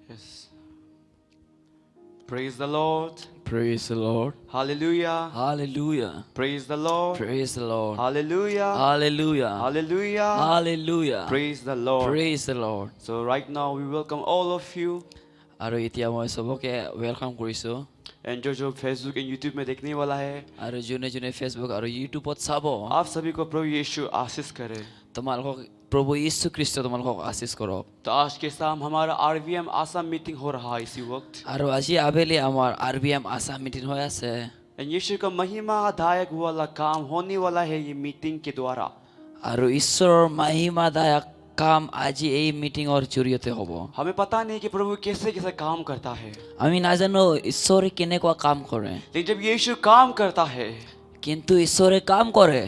Yes. Praise the Lord. Praise the Lord. Hallelujah. Hallelujah. Praise the Lord. Praise the Lord. Hallelujah. Hallelujah. Hallelujah. Hallelujah. Praise the Lord. Praise the Lord. So right now we welcome all of you. আৰু এতিয়া মই চবকে welcome কৰিছোঁ And जो Facebook and YouTube में देखने वाला है, আৰু যোনে যোনে ফেচবুক আৰু ইউটিউবত চাব आप सभी को प्रभु यीशु आशीष करे। তোমালোকক প্ৰভু যীশু খ্ৰীষ্ট তোমালোকক আশীষ কৰক तो आज के शाम हमारा आरवीएम आसाम मीटिंग हो रहा है इसी वक्त। আৰু আজি আবেলি আমাৰ RBM আসাম মিটিং হৈ আছে And यीशु का महिमादायक वाला काम होने वाला है ये मीटिंग के द्वारा। আৰু ঈশ্বৰৰ মহিমাদায়ক কাম আজি এই মিটিঙৰ জৰিয়তে হ'ব हमें पता नहीं कि प्रभु कैसे कैसे काम करता है, আমি নাজানো ঈশ্বৰে কেনেকুৱা কাম কৰে लेकिन जब यीशु काम करता है কিন্তু ঈশ্বৰে কাম কৰে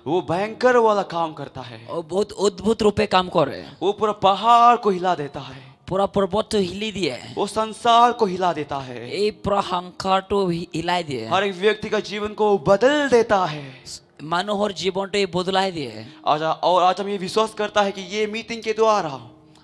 वो भयंकर वाला काम करता है। ও বহুত অদ্ভুত ৰূপে কাম কৰে वो पूरा पहाड़ को हिला देता है, পুৰা পৰ্বতটো হিলি দিয়ে वो संसार को हिला देता है, এই পুৰা সংসাৰটো হিলাই দিয়ে हर एक व्यक्ति का जीवन को बदल देता है। মানুহৰ জীৱনটো বদলাই দিয়ে आज हम ये विश्वास करता है कि ये मीटिंग के द्वारा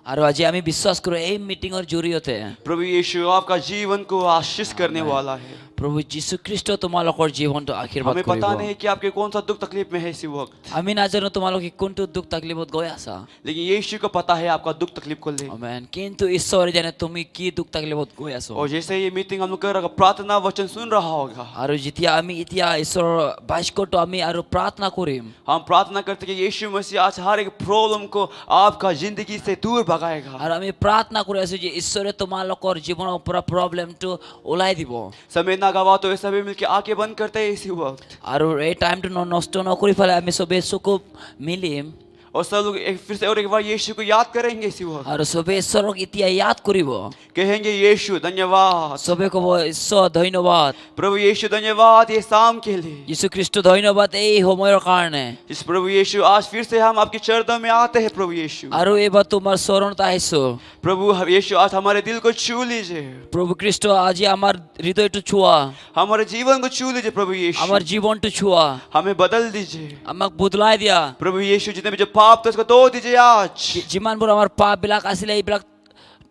আৰু আজি আমি বিশ্বাস কৰো এই মিটিঙৰ জৰিয়তে प्रभु यीशु आपका जीवन को आशीष करने वाला है। প্ৰভু যীশু খ্ৰীষ্ট তোমালোকৰ জীৱনটো আশীৰ্বাদ हमें কৰিব पता नहीं कि आपके कौन सा दुख तकलीफ में है इसी वक्त, আমি নাজানো তোমালোকে কোনটো দুখ তাকলিফত গৈ আছা लेकिन यीशु को पता है आपका दुख तकलीफ को ले। আমেন কিন্তু ঈশ্বৰে জানে তুমি কি দুখ তাকলিফত গৈ আছো और जैसे ये मीटिंग हम लोग कर रहा प्रार्थना वचन सुन रहा होगा, আৰু যেতিয়া আমি এতিয়া ঈশ্বৰৰ বাক্যটো আমি আৰু প্ৰাৰ্থনা কৰিম हम प्रार्थना करते कि यीशु मसीह आज हर एक प्रॉब्लम को आपका जिंदगी से दूर भगाएगा। আৰু আমি প্ৰাৰ্থনা কৰি আছো যে ঈশ্বৰে তোমালোকৰ জীৱনৰ পৰা প্ৰব্লেমটো ওলাই দিব समय ना गवा तो सभी मिलके आंखें बंद करते हैं इसी वक्त, আৰু এই টাইমটো নষ্ট নকৰি পেলাই আমি চবে চকু মিলিম और सब लोग फिर से और एक बार यीशु को याद करेंगे इसी वक्त, আৰু চবে ঈশ্বৰক এতিয়া ইয়াদ কৰিব कहेंगे यीशु धन्यवाद, চবে ক'ব ঈশ্বৰ ধন্যবাদ प्रभु यीशु धन्यवाद ये शाम के लिए। যীশু খ্ৰীষ্ট ধন্যবাদ এই সময়ৰ কাৰণে इस प्रभु यीशु आज फिर से हम आपके चरणों में आते हैं प्रभु यीशु। আৰু এইবাৰ তোমাৰ চৰণত আহিছো प्रभु यीशु आज हमारे दिल को छू लीजिए, প্ৰভু খ্ৰীষ্ট আজি আমাৰ হৃদয়টো চুৱা हमारे जीवन को छू लीजिए प्रभु यीशु, আমাৰ জীৱনটো চুৱা हमें बदल दीजिए আমাক বদলাই দিয়া प्रभु यीशु। जितने भी जो पाप तो उसको धो दीजिए आज যিমানবোৰ আমাৰ পাপবিলাক আছিলে এইবিলাক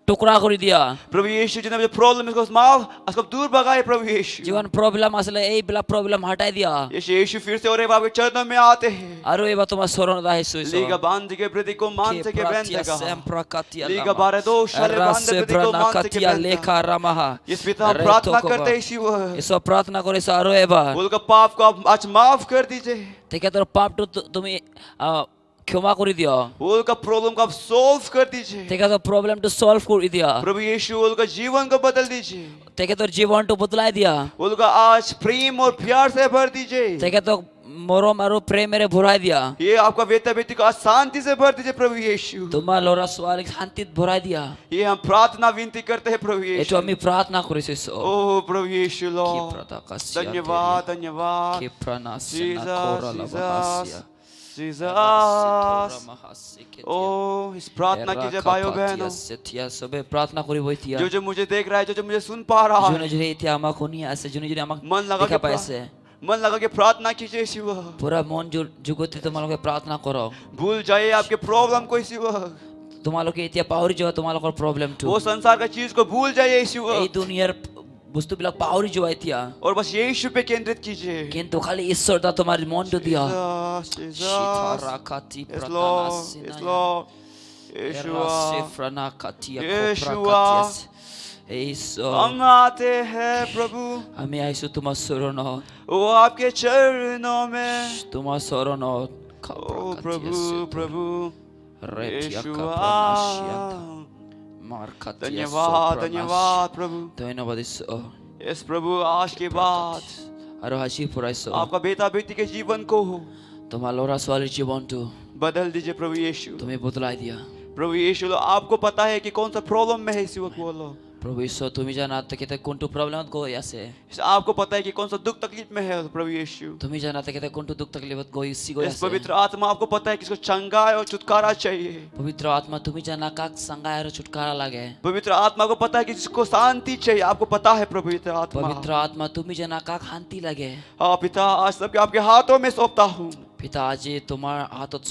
টুকুৰা কৰি দিয়া प्रभु यीशु। जितने भी जो प्रॉब्लम है उसको माफ उसको दूर भगाए प्रभु यीशु। যিমান প্ৰব্লেম আছিলে এইবিলাক প্ৰব্লেম হটাই দিয়া यीशु फिर से और एक बार आपके चरणों में आते हैं। আৰু এইবাৰ তোমাৰ চৰণত আহিছো लीगा बांध के प्रति को मान से के बहन Kepratia जगह semprakatia लीगा lama. बारे दो शले बांध Rase प्रति को मान से के pranakatia बहन lekha ramaha. इस पिता हम प्रार्थना करते हैं इसी वक्त, ঈশ্বৰ প্ৰাৰ্থনা কৰিছো আৰু এবাৰ उनका पाप को आप आज माफ कर दीजिए, তেখেতৰ পাপটো তুমি ক্ষমা কৰি দিয় उनका प्रॉब्लम को आप सॉल्व कर दीजिए তেখেতৰ প্ৰব্লেমটো সলভ কৰি দিয়া प्रभु यीशु। उनका जीवन को बदल दीजिए, তেখেতৰ জীৱনটো বদলাই দিয়া उनका आज प्रेम और प्यार से भर दीजिए। তেখেতক মৰম আৰু প্ৰেমেৰে ভৰাই দিয়া ये आपका बेटा बेटी को आज शांति से भर दीजिए प्रभु यीशु। তোমাৰ ল'ৰা ছোৱালীক শান্তিত ভৰাই দিয়া ये हम प्रार्थना विनती करते हैं प्रभु এইটো यीशु। আমি প্ৰাৰ্থনা কৰিছো ঈশ্বৰ ओ प्रभु यीशु लो Kipratakas- धन्यवाद धन्यवाद Kipranasya Jesus nakora labahasya. Jesus. ओ इस प्रार्थना कीजिए भाइयों बहनों, সবে প্ৰাৰ্থনা কৰিব এতিয়া जो जो मुझे देख रहा है, जो जो मुझे सुन पा रहा যোনে है, যোনে এতিয়া আমাক শুনি আছে যোনে যোনে আমাক मन लगा দেখা के পাইছে मन लगा के प्रार्थना कीजिए इसी वक्त। পুৰা মন যুগতে তোমালোকে প্ৰাৰ্থনা কৰক भूल जाइए आपके प्रॉब्लम को इसी वक्त, তোমালোকে এতিয়া পাহৰি যোৱা তোমালোকৰ প্ৰব্লেমটো वो संसार का चीज को भूल जाइए इसी এই वक्त, দুনিয়াৰ বস্তুবিলাক পাহৰি যোৱা এতিয়া और बस यीशु पे केंद्रित कीजिए। কিন্তু খালি ঈশ্বৰ দা তোমাৰ মনটো দিয়া Jesus, Jesus, Shitarakati yes Lord, yes Lord, Yeshua, Yeshua। हम आते हैं प्रभु, আমি আহিছো তোমাৰ চৰণত वो आपके चरणों में, তোমাৰ চৰণত ओ प्रभु प्रभु यीशुआ। धन्यवाद धन्यवाद प्रभु, ধন্যবাদ ঈশ্বৰ यस प्रभु। आज के बाद আৰু আজি ফুৰাইছো आपका बेटा बेटी के जीवन को তোমাৰ ল'ৰা ছোৱালীৰ জীৱনটো बदल दीजिए प्रभु यीशु। তুমি বদলাই দিয়া प्रभु यीशु आपको पता है कि कौन सा प्रॉब्लम में है इसी वक्त, बोलो। প্ৰভু ঈশ্বৰ তুমি জানা তেখেতে কোনটো প্ৰব্লেমত গৈ আছে आपको पता है कि कौन सा दुख तकलीफ में है प्रभु यीशु। তুমি জানা তেখেতে কোনটো দুখ তকলিফত গৈ इस আছে पवित्र आत्मा आपको पता है कि इसको चंगाई और छुटकारा चाहिए। পবিত্ৰ আত্মা তুমি জানা কাক চাঙ্গাই আৰু ছুটকাৰা লাগে पवित्र आत्मा को पता है कि जिसको शांति चाहिए, आपको पता है पवित्र आत्मा। পবিত্ৰ আত্মা তুমি জানা কাক শান্তি লাগে हाँ पिता, आज सबके आपके हाथों में सौंपता हूँ, পিতা আজি তোমাৰ হাতত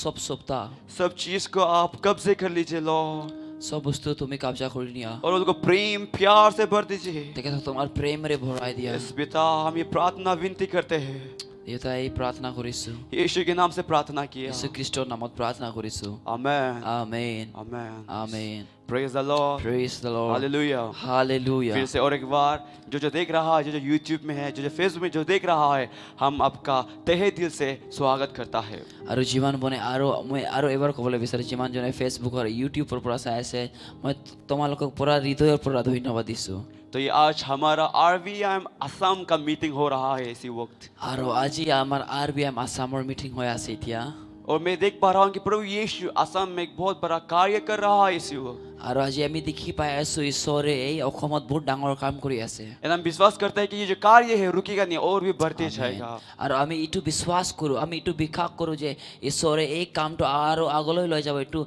সব সপ্তাহ सब चीज को आप कब्जे कर लीजिए लॉर्ड। চব বস্তু তুমি কব্জা কৰি নিয়া और उनको प्रेम प्यार से भर दीजिए। তেখেতক তোমাৰ প্ৰেমেৰে ভৰাই দিয়া यस पिता, हम ये प्रार्थना विनती करते हैं, দেউতা এই প্ৰাৰ্থনা কৰিছো यीशु के नाम से प्रार्थना किया। যীশু খ্ৰীষ্টৰ নামত প্ৰাৰ্থনা কৰিছো amen amen amen amen praise the Lord, praise the Lord hallelujah. Hallelujah फिर से और एक बार जो देख रहा है, जो यूट्यूब में है, जो फेसबुक में जो देख रहा है, हम आपका तहे दिल से स्वागत करता है। আৰু যিমান বনে আৰু মই আৰু এবাৰ ক'বলৈ বিচাৰিছোঁ যিমানজনে ফেচবুক আৰু ইউটিউবৰ পৰা চাই আছে মই তোমালোকক পৰা হৃদয়ৰ পৰা ধন্যবাদ দিছোঁ तो ये आज हमारा RVM असम का मीटिंग हो रहा है इसी वक्त, আৰু আজি আমাৰ RBM আসামৰ মিটিং হৈ আছে এতিয়া और मैं देख पा रहा हूँ कि प्रभु यीशु असम में एक बहुत बड़ा कार्य कर रहा है इसी वक्त। আৰু আজি আমি দেখি পাই আছোঁ ঈশ্বৰে এই অসমত বহুত ডাঙৰ কাম কৰি আছে और हम विश्वास करते हैं कि ये जो कार्य है रुकेगा नहीं और भी बढ़ते जाएगा। আৰু আমি এইটো বিশ্বাস কৰোঁ আমি এইটো বিশ্বাস কৰোঁ যে ঈশ্বৰে এই কামটো আৰু আগলৈ লৈ যাব এইটো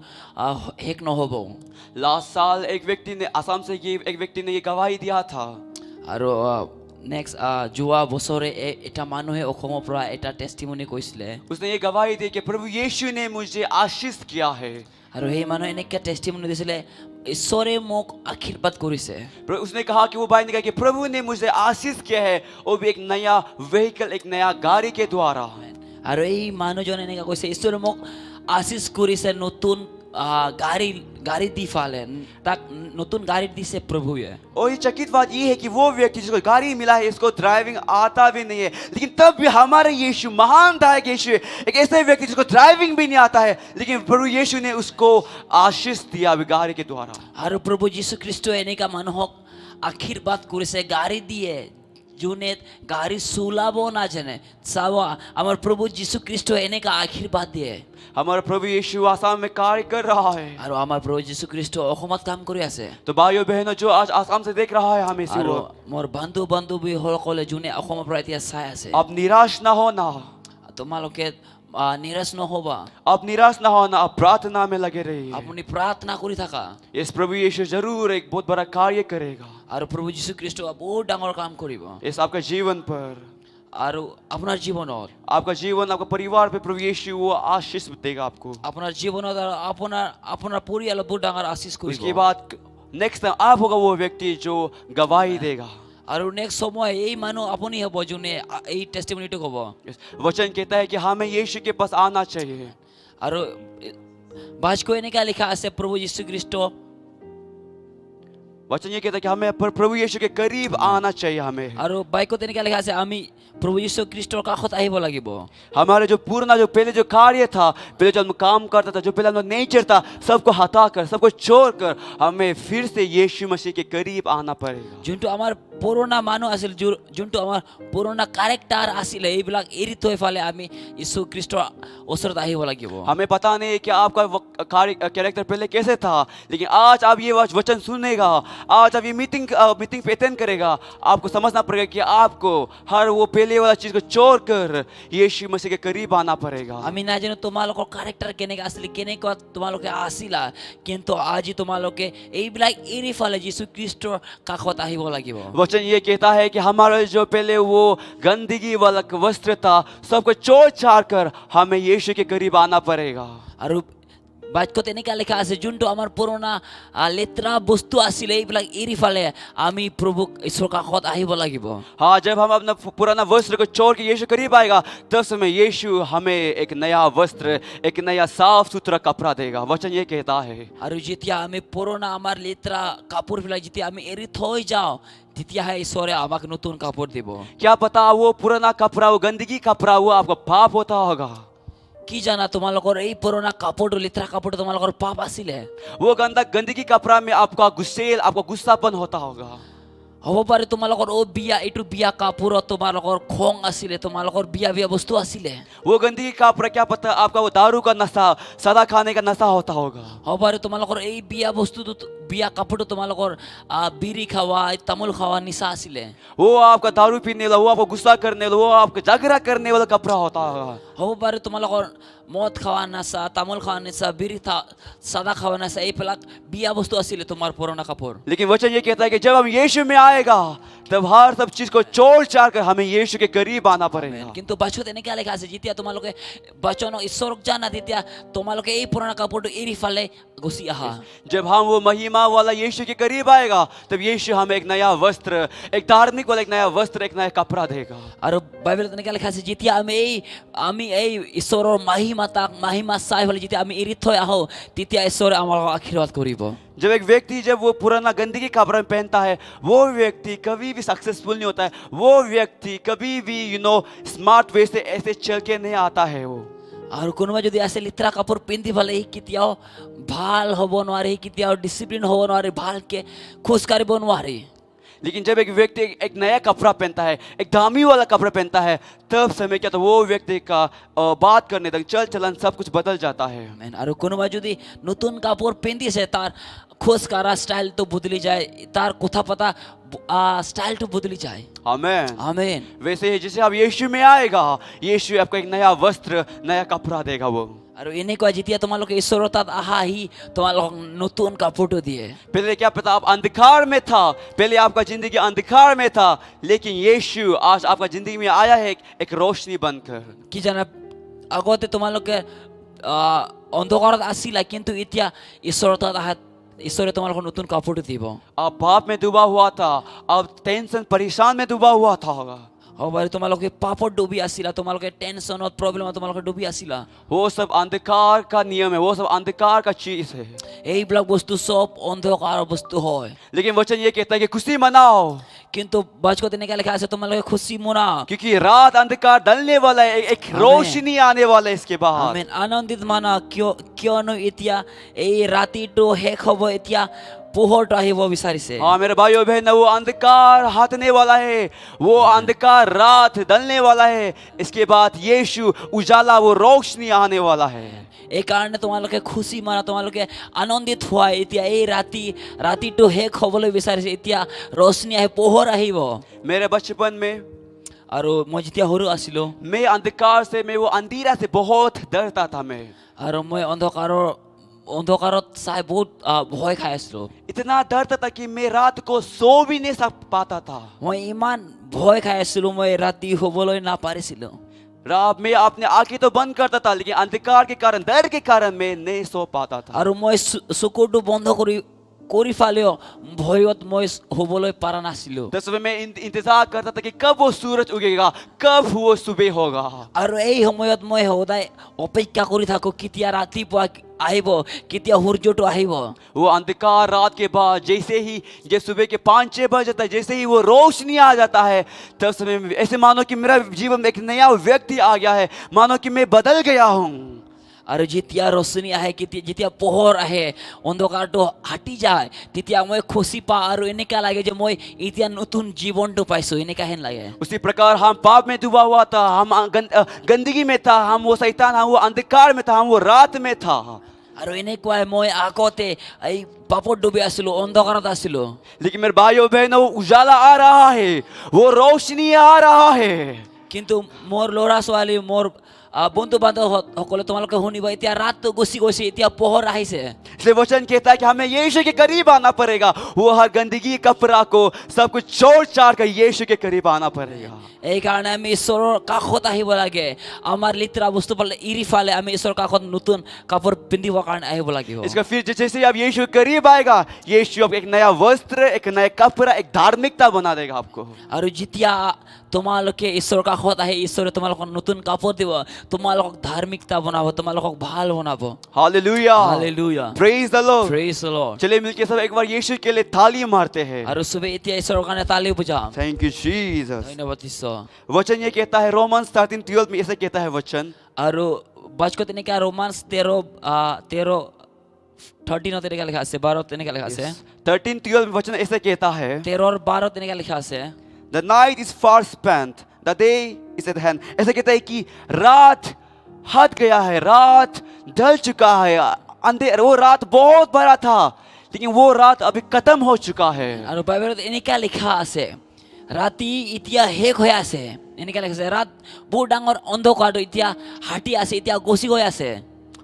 শেষ নহ'ব लास्ट साल एक व्यक्ति ने असम से एक व्यक्ति ने ये गवाही दिया था, আৰু নেক্সট যোৱা বছৰে এটা মানুহে অসমৰ পৰা এটা টেষ্টিমনি কৈছিলে उसने ये गवाही दी कि प्रभु यीशु ने मुझे आशीष किया है। আৰু সেই মানুহে এনেকৈ টেষ্টিমনি দিছিলে ঈশ্বৰে মোক আশীৰ্বাদ কৰিছে उसने कहा कि वो भाई ने कहा कि प्रभु ने मुझे आशीष किया है, वो भी एक नया व्हीकल, एक नया गाड़ी के द्वारा। আৰু এই মানুহজনে এনেকৈ কৈছে ঈশ্বৰে মোক আশীষ কৰিছে নতুন গাড়ী দি ফালে তাক নতুন গাড়ী দিছে প্ৰভুৱে और ये चकित बात ये है कि वो व्यक्ति जिसको गाड़ी मिला है, इसको ड्राइविंग आता भी नहीं है, लेकिन तब भी हमारे यीशु महान दायक यीशु है, एक ऐसे व्यक्ति जिसको ड्राइविंग भी नहीं आता है, लेकिन प्रभु यीशु ने उसको आशीष दिया अभी गाड़ी के द्वारा। আৰু প্ৰভু যীশু খ্ৰীষ্টই এনেকুৱা মানুহক আশীৰ্বাদ কৰিছে গাড়ী দিয়ে যোনে গাড়ী চলাব নাজানে চাব আমাৰ প্ৰভু যীশু খ্ৰীষ্টই এনেকুৱা আশীৰ্বাদ দিয়ে हमारा प्रभु यीशु आसाम में कार्य कर रहा है। আৰু আমাৰ প্ৰভু যীশু খ্ৰীষ্ট অসমত কাম কৰি আছে तो भाइयों बहनों जो आज आसाम से देख रहा है हमें इसी আৰু वक्त, মোৰ বন্ধু বান্ধৱীসকলে যোনে অসমৰ পৰা এতিয়া চাই আছে आप निराश ना होना, তোমালোকে নিৰাশ নহবা आप निराश ना होना, आप प्रार्थना में लगे रहिए। আপুনি প্ৰাৰ্থনা কৰি থাকা इस प्रभु यीशु जरूर एक बहुत बड़ा कार्य करेगा আৰু প্ৰভু যীশু খ্ৰীষ্ট বহুত ডাঙৰ কাম কৰিব इस आपका जीवन पर, আৰু আপোনাৰ জীৱনত आपका जीवन, आपका परिवार पे प्रभु यीशु वो आशीष देगा आपको। আপোনাৰ জীৱনত আৰু আপোনাৰ পৰিয়ালত বহুত ডাঙৰ আশীষ কৰিব उसके बाद नेक्स्ट टाइम आप होगा वो व्यक्ति जो गवाही देगा। আৰু নেক্সট সময় এই মানুহ আপুনি হ'ব যোনে এই টেষ্টিমনিটো ক'ব वचन कहता है कि हमें यीशु के पास आना चाहिए। আৰু বাক্য এনেকুৱা লিখা আছে প্ৰভু যীশু খ্ৰীষ্ট वचन ये कहता है कि हमें प्रभु यीशु के करीब आना चाहिए हमें। আৰু বাক্যত এনেকুৱা লিখা আছে আমি প্ৰভু যীশু খ্ৰীষ্টৰ কাষত আহিব লাগিব हमारे जो पुराना जो पहले जो कार्य था, पहले जो हम काम करता था, जो पहले हम नेचर था, सबको हटा कर, सबको छोड़ कर हमें फिर से यीशु मसीह के करीब आना पड़ेगा। যোনটো আমাৰ পুৰণা মানুহ আছিল যোনটো আমাৰ পুৰণা কেৰেক্টাৰ আছিলে এইবিলাক এৰি থৈ ফালে আমি যীশু খ্ৰীষ্টৰ ওচৰত আহিব লাগিব हमें पता नहीं है कि आपका कैरेक्टर पहले कैसे था, लेकिन आज आप ये वचन सुनेगा, आज आप ये मीटिंग पे अटेंड करेगा, आपको समझना पड़ेगा कि आपको हर वो पहले वाला चीज को छोड़कर यीशु मसीह के करीब आना पड़ेगा। আমি নাজানো তোমালোকৰ কেৰেক্টাৰ কেনেকৈ আছিলে কেনেকুৱা তোমালোকে আছিলা কিন্তু আজি তোমালোকে এইবিলাক এৰি ফালে যীশু খ্ৰীষ্টৰ কাষত আহিব লাগিব वचन ये कहता है कि हमारा जो पहले वो गंदगी वाला वस्त्र था, सबको छोड़ छाड़ कर हमें यीशु के करीब आना पड़ेगा। আৰু বাক্যত এনেকুৱা লিখা আছে যোনটো আমাৰ পুৰণা লেতেৰা বস্তু আছিলে এইবিলাক এৰি ফালে আমি প্ৰভুক ঈশ্বৰৰ কাষত আহিব লাগিব हाँ, जब हम अपना पुराना वस्त्र को छोड़ के यीशु करीब आएगा, तब समय यीशु हमें एक नया वस्त्र, एक नया साफ सुथरा कपड़ा देगा। वचन ये कहता है। আৰু যেতিয়া আমি পুৰণা আমাৰ লেতেৰা কাপোৰবিলাক যেতিয়া আমি এৰি থৈ যাওঁ তেতিয়াহে ঈশ্বৰে আমাক নতুন কাপোৰ দিব क्या पता वो पुराना कपड़ा, वो गंदगी कपड़ा, वो आपका पाप होता होगा। কি জানা তোমালোকৰ এই পুৰণা কাপোৰটো লেতেৰা কাপোৰটো তোমালোকৰ পাপ আছিলে वो गंदगी कपड़ा में आपका गुस्सेल, आपका गुस्सापन होता होगा। হ'ব পাৰে তোমালোকৰ এইটো বিয়া কাপোৰত তোমালোকৰ খং আছিলে তোমালোকৰ বিয়া বস্তু আছিলে वो गंदगी कपड़ा, क्या पता आपका वो दारू का नशा, सदा खाने का नशा होता होगा। হ'ব পাৰে তোমালোকৰ এই বিয়া বস্তুটো বিয়া কাপোৰটো তোমালোকৰ বিৰি খাৱা তামোল খাৱা নিচা আছিলে वो आपका दारू पीने वाला, वो आपको गुस्सा करने वाला, वो आपको झगड़ा करने वाला कपड़ा होता है। হ'ব পাৰে তোমালোকৰ মদ খাৱা নাচা তামোল খাৱা নিচা বিৰি চাদা খাৱা নাচা এইবিলাক বিয়া বস্তু আছিলে তোমাৰ পুৰণা কাপোৰ लेकिन वचन ये कहता है कि जब हम यीशु में आएगा तब हर सब चीज को छोड़ छाड़ कर हमें यीशु के करीब आना पड़ेगा। কিন্তু বাছত এনেকৈ লিখা আছে যেতিয়া তোমালোকে বচনক ঈশ্বৰক জানা তেতিয়া তোমালোকে এই পুৰণা কাপোৰটো এৰি ফালে গুচি আহা जब हम वो महिमा वाला यीशु के करीब आएगा तब यीशु हमें एक नया वस्त्र, एक धार्मिक वाला एक नया वस्त्र, एक नया कपड़ा देगा। আৰু বাইবেলত এনেকৈ লিখা আছে যেতিয়া আমি এই ঈশ্বৰৰ মাহিমা চাই ফালে যেতিয়া আমি এৰি থৈ আহোঁ তেতিয়া ঈশ্বৰে আমাক আশীৰ্বাদ কৰিব जब एक व्यक्ति जब वो पुराना गंदगी कपड़ा पहनता है वो व्यक्ति कभी भी सक्सेसफुल नहीं होता है। वो व्यक्ति कभी भी स्मार्ट वे से ऐसे चल के नहीं आता है वो। আৰু কোনোবা যদি আছে লেতেৰা কাপোৰ পিন্ধি ফালে সি কেতিয়াও ভাল হ'ব নোৱাৰে সি কেতিয়াও ডিচিপ্লিন হ'ব নোৱাৰে ভালকে খোজ কাঢ়িব নোৱাৰে लेकिन जब एक व्यक्ति एक नया कपड़ा पहनता है, एक दामी वाला कपड़ा पहनता है, तब समय क्या तो वो व्यक्ति का बात करने तक चल चलन सब कुछ बदल जाता है। আৰু কোনোবা যদি নতুন কাপোৰ পিন্ধিছে তাৰ খোজ কাঢ়া ষ্টাইলটো বদলি যায় তাৰ কথা পতা স্টাইলটো বদলি যায় आमेन। আমেন वैसे ही जैसे आप यीशु में आएगा, यीशु आपको एक नया वस्त्र, नया कपड़ा देगा वो। আৰু এনেকুৱা যেতিয়া তোমালোকে ঈশ্বৰৰ তাত আহা আহি তোমালোকক নতুন কাপোৰটো দিয়ে पहले क्या पता आप अंधकार में था, पहले आपका जिंदगी अंधकार में था, लेकिन यीशु आज आपका जिंदगी में आया है एक रोशनी बनकर। কি জানা আগতে তোমালোকে অন্ধকাৰত আছিলা কিন্তু এতিয়া ঈশ্বৰৰ তাত আহা ঈশ্বৰে তোমালোকক নতুন কাপোৰটো দিব आप पाप में डूबा हुआ था, आप टेंशन परेशान में डूबा हुआ था होगा। হ'ব পাৰে তোমালোকে পাপত ডুবি আছিলা তোমালোকে টেনশ্যনত প্ৰব্লেমত তোমালোকে ডুবি আছিলা वो सब अंधकार का नियम है, वो सब अंधकार का चीज है। এইবিলাক বস্তু চব অন্ধকাৰ বস্তু হয় लेकिन वचन ये कहता है कि खुशी मनाओ, কিন্তু বাচকত এনেকৈ লিখা আছে তোমালোকে খুচি মনা क्योंकि रात अंधकार ढलने वाला है, एक रोशनी आने वाला है इसके बाद। আমেন আনন্দিত মানা কিয়নো এতিয়া এই ৰাতিটো শেষ হ'ব এতিয়া পোহৰটো আহিব বিচাৰিছে हाँ मेरे भाइयों बहन, वो अंधकार हटने वाला है, वो अंधकार रात ढलने वाला है, इसके बाद यीशु उजाला, वो रोशनी आने वाला है। এইকাৰণে তোমালোকে খুচি মানা তোমালোকে আনন্দিত হোৱা এতিয়া এই ৰাতিটো শেষ হ'বলৈ বিচাৰিছে এতিয়া ৰশ্নি আহি পোহৰ আহিব मेरे बचपन में আৰু মই যেতিয়া সৰু আছিলোঁ मैं अंधकार से, मैं वो अंधेरा से बहुत डरता था। मैं আৰু মই অন্ধকাৰত চাই বহুত ভয় খাই আছিলোঁ इतना डरता था कि मैं रात को सो भी नहीं सक पाता था। মই ইমান ভয় খাই আছিলোঁ মই ৰাতি শুবলৈ নাপাৰিছিলোঁ रात में अपने आंखें तो बंद करता था, लेकिन अंधकार के कारण, डर के कारण मैं नहीं सो पाता था। আৰু মই চকুটো বন্ধ কৰি ফালেও ভয়ত মই শুবলৈ পৰা নাছিলোঁ तो सुबह मैं इंतजार करता था कि कब वो सूरज उगेगा, कब वो सुबह होगा। আৰু এই সময়ত মই সদায় অপেক্ষা কৰি থাকোঁ কেতিয়া ৰাতিপুৱা আহিব কেতিয়া সূৰ্যটো আহিব वो अंधकार रात के बाद जैसे ही जब सुबह के 5-6 बज जाता है, जैसे ही वो रोशनी आ जाता है, तब समय ऐसे मानो कि मेरा जीवन में एक नया व्यक्ति आ गया है, मानो कि मैं बदल गया हूँ। আৰু যেতিয়া ৰশ্নি আহে যেতিয়া পোহৰ আহে অন্ধকাৰটো হাতি যায় তেতিয়া মই খুচি পাওঁ আৰু এনেকুৱা লাগে যে মই এতিয়া নতুন জীৱনটো পাইছোঁ এনেকুৱা হেন লাগে उसी प्रकार हम पाप में डूबा हुआ था, हम गंदगी में था, हम वो शैतान, हम वो अंधकार में था, हम वो रात में था। আৰু এনেকুৱাই মই আগতে এই পাপত ডুবি আছিলোঁ অন্ধকাৰত আছিলোঁ लेकिन मेरे भाइयों बहनों, वो उजाला आ रहा है, वो रोशनी आ रहा है। কিন্তু মোৰ ল'ৰা ছোৱালী মোৰ বন্ধু বান্ধৱ সকলে তোমালোকে শুনিবা এতিয়া ৰাতটো গুচি গৈছে এতিয়া পোহৰ আহিছে इसलिए वचन कहता है कि हमें यीशु के करीब आना पड़ेगा। वो हर गंदगी कपड़ा को सब कुछ छोड़ छाड़ कर यीशु के करीब आना पड़ेगा। এইকাৰণে আমি ঈশ্বৰৰ কাষত আহিব লাগে আমাৰ লেতেৰা বস্তু পালে এৰি ফালে আমি ঈশ্বৰৰ কাষত নতুন কাপোৰ পিন্ধিবৰ কাৰণে আহিব লাগিব इसका फिर जैसे ही आप यीशु के करीब आएगा, यीशु आपको एक नया वस्त्र, एक नया कपड़ा, एक धार्मिकता बना देगा आपको। আৰু যেতিয়া তোমালোকে ঈশ্বৰৰ কাষত আহি ঈশ্বৰে তোমালোকক নতুন কাপোৰ দিব তোমালোকক ধাৰ্মিকতা বনাব তোমালোকক ভাল বনাব hallelujah, hallelujah praise the Lord. Praise the lord चलिए मिलके सब एक बार यीशु के लिए ताली मारते हैं। আৰু চবে এতিয়া ঈশ্বৰৰ কাৰণে তালি বজাম थैंक यू जीसस। ধন্যবাদ ঈশ্বৰ वचन ये कहता है, रोमन्स 13:12 में ऐसे कहता है वचन। আৰু বাক্য তেনেকৈ ৰোমান্স 13 তেনেকৈ লিখা আছে 12 তেনেকৈ লিখা আছে 13:12 में वचन ऐसे कहता है, 13-12 তেনেকৈ লিখা আছে The night is far spent, the day is at hand। ऐसे कहता है कि रात हट गया है, रात ढल चुका है, अंधेर, वो रात बहुत बड़ा था, लेकिन वो रात अभी खत्म हो चुका है। আৰু বাইবেলত এনেকুৱা লিখা আছে ৰাতি এতিয়া শেষ হৈ আছে এনেকুৱা লিখা আছে ৰাত বহুত ডাঙৰ অন্ধকাৰটো এতিয়া হাঁটি আছে এতিয়া গছি গৈ আছে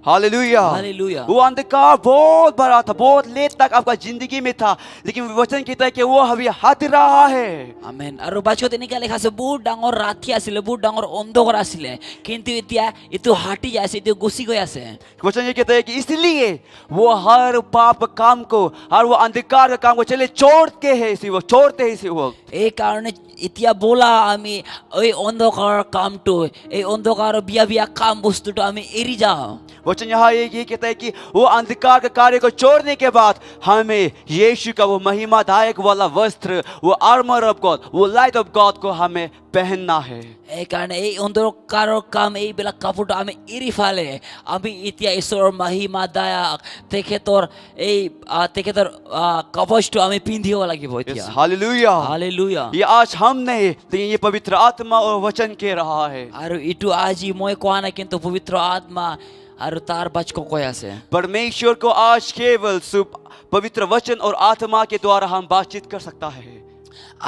हालेलुया। हालेलुया। वो अंधकार बहुत बड़ा था, बहुत लेट तक आपका जिंदगी में था, लेकिन वचन कहता है कि वो अभी हट रहा है। আমেন আৰু বাছত এনেকুৱা লিখা আছে বহুত ডাঙৰ ৰাতি আছিলে বহুত ডাঙৰ অন্ধকাৰ আছিলে কিন্তু এতিয়া এইটো হাঁটি যায় আছে এইটো গছি গৈ আছে वचन ये कहता है कि इसलिए वो हर पाप का काम को, हर वो अंधकार का काम को चले छोड़ते हैं इसी वक्त, छोड़ते हैं इसी वक्त। এই কাৰণে এতিয়া বোলা আমি এই অন্ধকাৰৰ কামটো এই অন্ধকাৰৰ বিয়া বিয়া কাম বস্তুটো আমি এৰি যাওঁ वचन यहाँ ये कहता है कि वो अंधकार के कार्य को छोड़ने के बाद हमें यीशु का वो महिमादायक वाला वस्त्र, वो आर्मर ऑफ गॉड, वो लाइट ऑफ गॉड को हमें पहनना है। এই কাৰণে এই অন্ধকাৰৰ কাম এইবিলাক কাপোৰটো আমি এৰি ফালে আমি এতিয়া ঈশ্বৰৰ মহিমাদায়ক তেখেতৰ এই তেখেতৰ কবচটো আমি পিন্ধিব লাগিব এতিয়া हालेलुया। হালেলুয়া ये आज हम नहीं, लेकिन ये पवित्र आत्मा और वचन कह रहा है। আৰু এইটো আজি মই কোৱা নাই কিন্তু পবিত্ৰ আত্মা আৰু তাৰ বাচক কৈ আছে परमेश्वर को आज केवल पवित्र वचन और आत्मा के द्वारा हम बातचीत कर सकता है।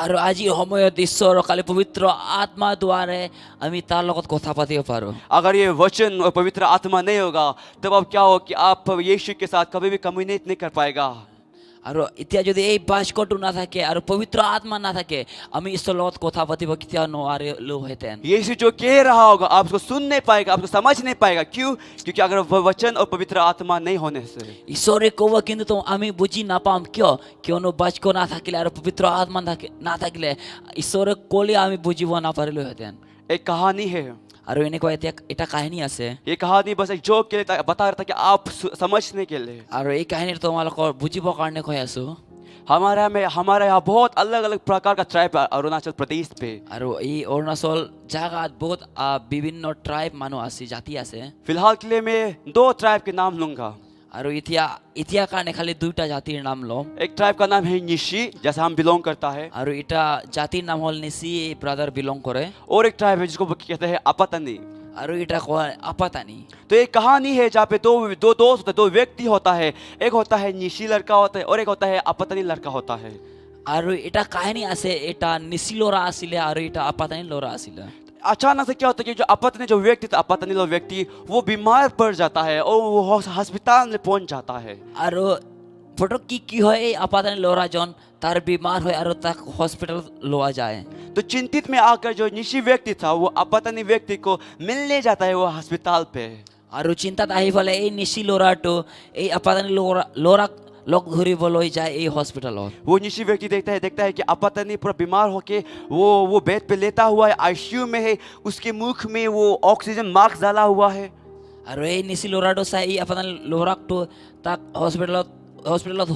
আৰু আজিৰ সময়ত ঈশ্বৰৰ কালি পবিত্ৰ আত্মা দ্বাৰে আমি তাৰ লগত কথা পাতিব পাৰোঁ अगर ये वचन और पवित्र आत्मा नहीं होगा तब अब क्या हो कि आप यीशु के साथ कभी भी कम्युनिकेट नहीं कर पाएगा। আৰু এতিয়া যদি এই বাক্যটো নাথাকে আৰু পবিত্ৰ আত্মা নাথাকে আমি ঈশ্বৰৰ লগত কথা পাতিব কেতিয়াও নোৱাৰিলোহেঁতেন यीशु जो कह रहा होगा आप उसको सुन नहीं पाएगा, आपको समझ नहीं पाएगा। क्यों? क्योंकि अगर वचन और पवित्र आत्मा नहीं होने से ঈশ্বৰে ক'ব কিন্তু আমি বুজি নাপাম কিয় কিয়নো বাক্য নাথাকিলে আৰু পবিত্ৰ আত্মা নাথাকিলে ঈশ্বৰে ক'লে আমি বুজিব নাপাৰিলোহেঁতেন एक कहानी है। আৰু এনেকুৱা এতিয়া এটা কাহিনী আছে ये कहानी बस एक जोक के लिए बता रहा था कि आप समझने के लिए। আৰু এই কাহিনীটো তোমালোকৰ বুজিবৰ কাৰণে কৈ আছো हमारे यहाँ बहुत अलग अलग प्रकार का ट्राइब है अरुणाचल प्रदेश पे। আৰু এই অৰুণাচল জাগাত বহুত বিভিন্ন ট্ৰাইব মানুহ আছে জাতি আছে फिलहाल के लिए मैं 2 ट्राइब के नाम लूंगा। আৰু এতিয়া কাৰণে খালি দুইটা জাতিৰ নাম ল'ম एक ट्राइब का नाम है निशी, जैसे हम बिलोंग करता है, আৰু এটা জাতিৰ নাম হ'ল নিচি এই ব্ৰাদাৰ বিলং কৰে और एक ट्राइब है जिसको कहते हैं अपतनी। আৰু এটা কয় আপাতানি तो एक कहानी है जहाँ पे दो दोस्त होते हैं, 2 व्यक्ति होता है। एक होता है निशी लड़का होता है और एक होता है अपतनी लड़का होता है। আৰু এটা কাহিনী আছে এটা নিচি ল'ৰা আছিলে আৰু এটা আপাতানি ল'ৰা আছিলে अचानक से क्या होता है कि जो अपतनी जो व्यक्ति था, अपतनी व्यक्ति वो बीमार पड़ जाता है और वो अस्पताल में पहुंच जाता है। আৰু ফটককৈ কি হয় এই আপাতানি ল'ৰাজন তাৰ বেমাৰ হয় আৰু তাক হস্পিটেল লোৱা যায় तो चिंतित में आकर जो निशी व्यक्ति था वो अपतनी व्यक्ति को मिलने जाता है वो अस्पताल पे। আৰু চিন্তাত আহি পেলাই এই নিচি ল'ৰাটো এই আপাতানি ল'ৰাক লগ ধৰিবলৈ যায় এই হস্পিটেলত वो निशी व्यक्ति देखता है कि अपतनी पूरा बीमार होके वो बेड पे लेटा हुआ है, आईसीयू में है, उसके मुख में वो ऑक्सीजन मास्क डाला हुआ है। আৰু এই নিচি ল'ৰাটো চাই এই আপাতানি ল'ৰাকটো তাক হস্পিটেলত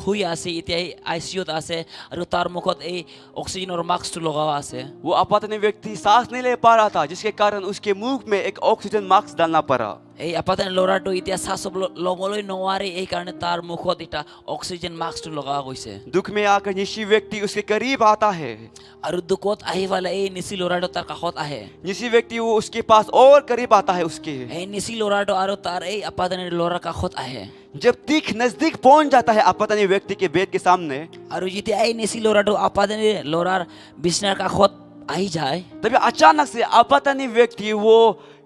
শুই আছে এতিয়া এই আইচিইউত আছে আৰু তাৰ মুখত এই অক্সিজেনৰ মাস্কটো লগাৱা আছে वो अपतनी व्यक्ति सांस नहीं ले पा रहा था, जिसके कारण उसके मुंह में एक ऑक्सीजन मास्क डालना पड़ा। এই আপাতানি ল'ৰাটো এতিয়া শ্বাস ল'বলৈ নোৱাৰে এই কাৰণে তাৰ মুখত এটা অক্সিজেন মাস্কটো লগাৱা গৈছে दुख में आकर निशी व्यक्ति उसके करीब आता है। আৰু দুখত আহি পেলাই এই নিচি ল'ৰাটো তাৰ কাষত আহে निशी व्यक्ति वो उसके पास और करीब आता है उसके। এই নিচি ল'ৰাটো আৰু তাৰ এই আপাতানি ল'ৰাৰ কাষত আহে जब नजदीक पहुंच जाता है अपतनी व्यक्ति के बेड के सामने, আৰু যেতিয়া এই निसी ল'ৰাটো আপাতানি ল'ৰাৰ বিছনাৰ কাষত আহি যায় तभी अचानक से अपतनी व्यक्ति वो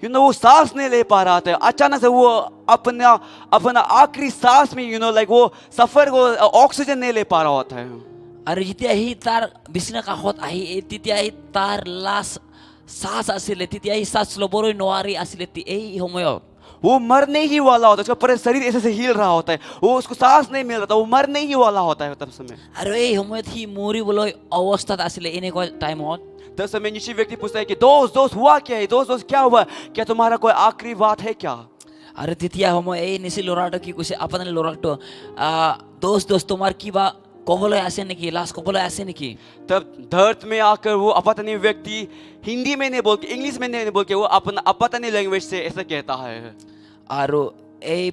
वो सांस नहीं ले पा रहा था। अचानक से वो अपना आखिरी सांस में लाइक वो सफर को ऑक्सीजन नहीं ले पा रहा होता है। আৰু যেতিয়া সি তাৰ বিছনাৰ কাষত আহি তেতিয়া তাৰ লাষ্ট শ্বাস আছিলে তেতিয়া সি শ্বাস ল'বলৈ নোৱাৰি আছিলে এই সময়ত वो मरने ही वाला होता है, उसका पूरा शरीर ऐसे से हिल रहा होता है, वो उसको सांस नहीं मिल रहा था, वो मरने ही वाला होता है तब समय। আৰু এই সময়ত সি মৰিবলৈ অৱস্থাত আছিলে এনেকুৱা টাইমত तब समय निशी व्यक्ति पूछता है कि दोस्त हुआ क्या है, दोस्त क्या हुआ, क्या तुम्हारा कोई आखिरी बात है क्या? আৰু তেতিয়া সময় এই নিচি ল'ৰাটো কি কৈছে আপাতানি ল'ৰাটো দোस्त তোমাৰ কিবা ক'বলৈ আছে নেকি লাষ্ট ক'বলৈ আছে নেকি तब दर्द में आकर वो अपतनी व्यक्ति हिंदी में नहीं बोल के इंग्लिश में नहीं बोल के वो अपना अपतनी लैंग्वेज से ऐसा कहता है। আৰু এই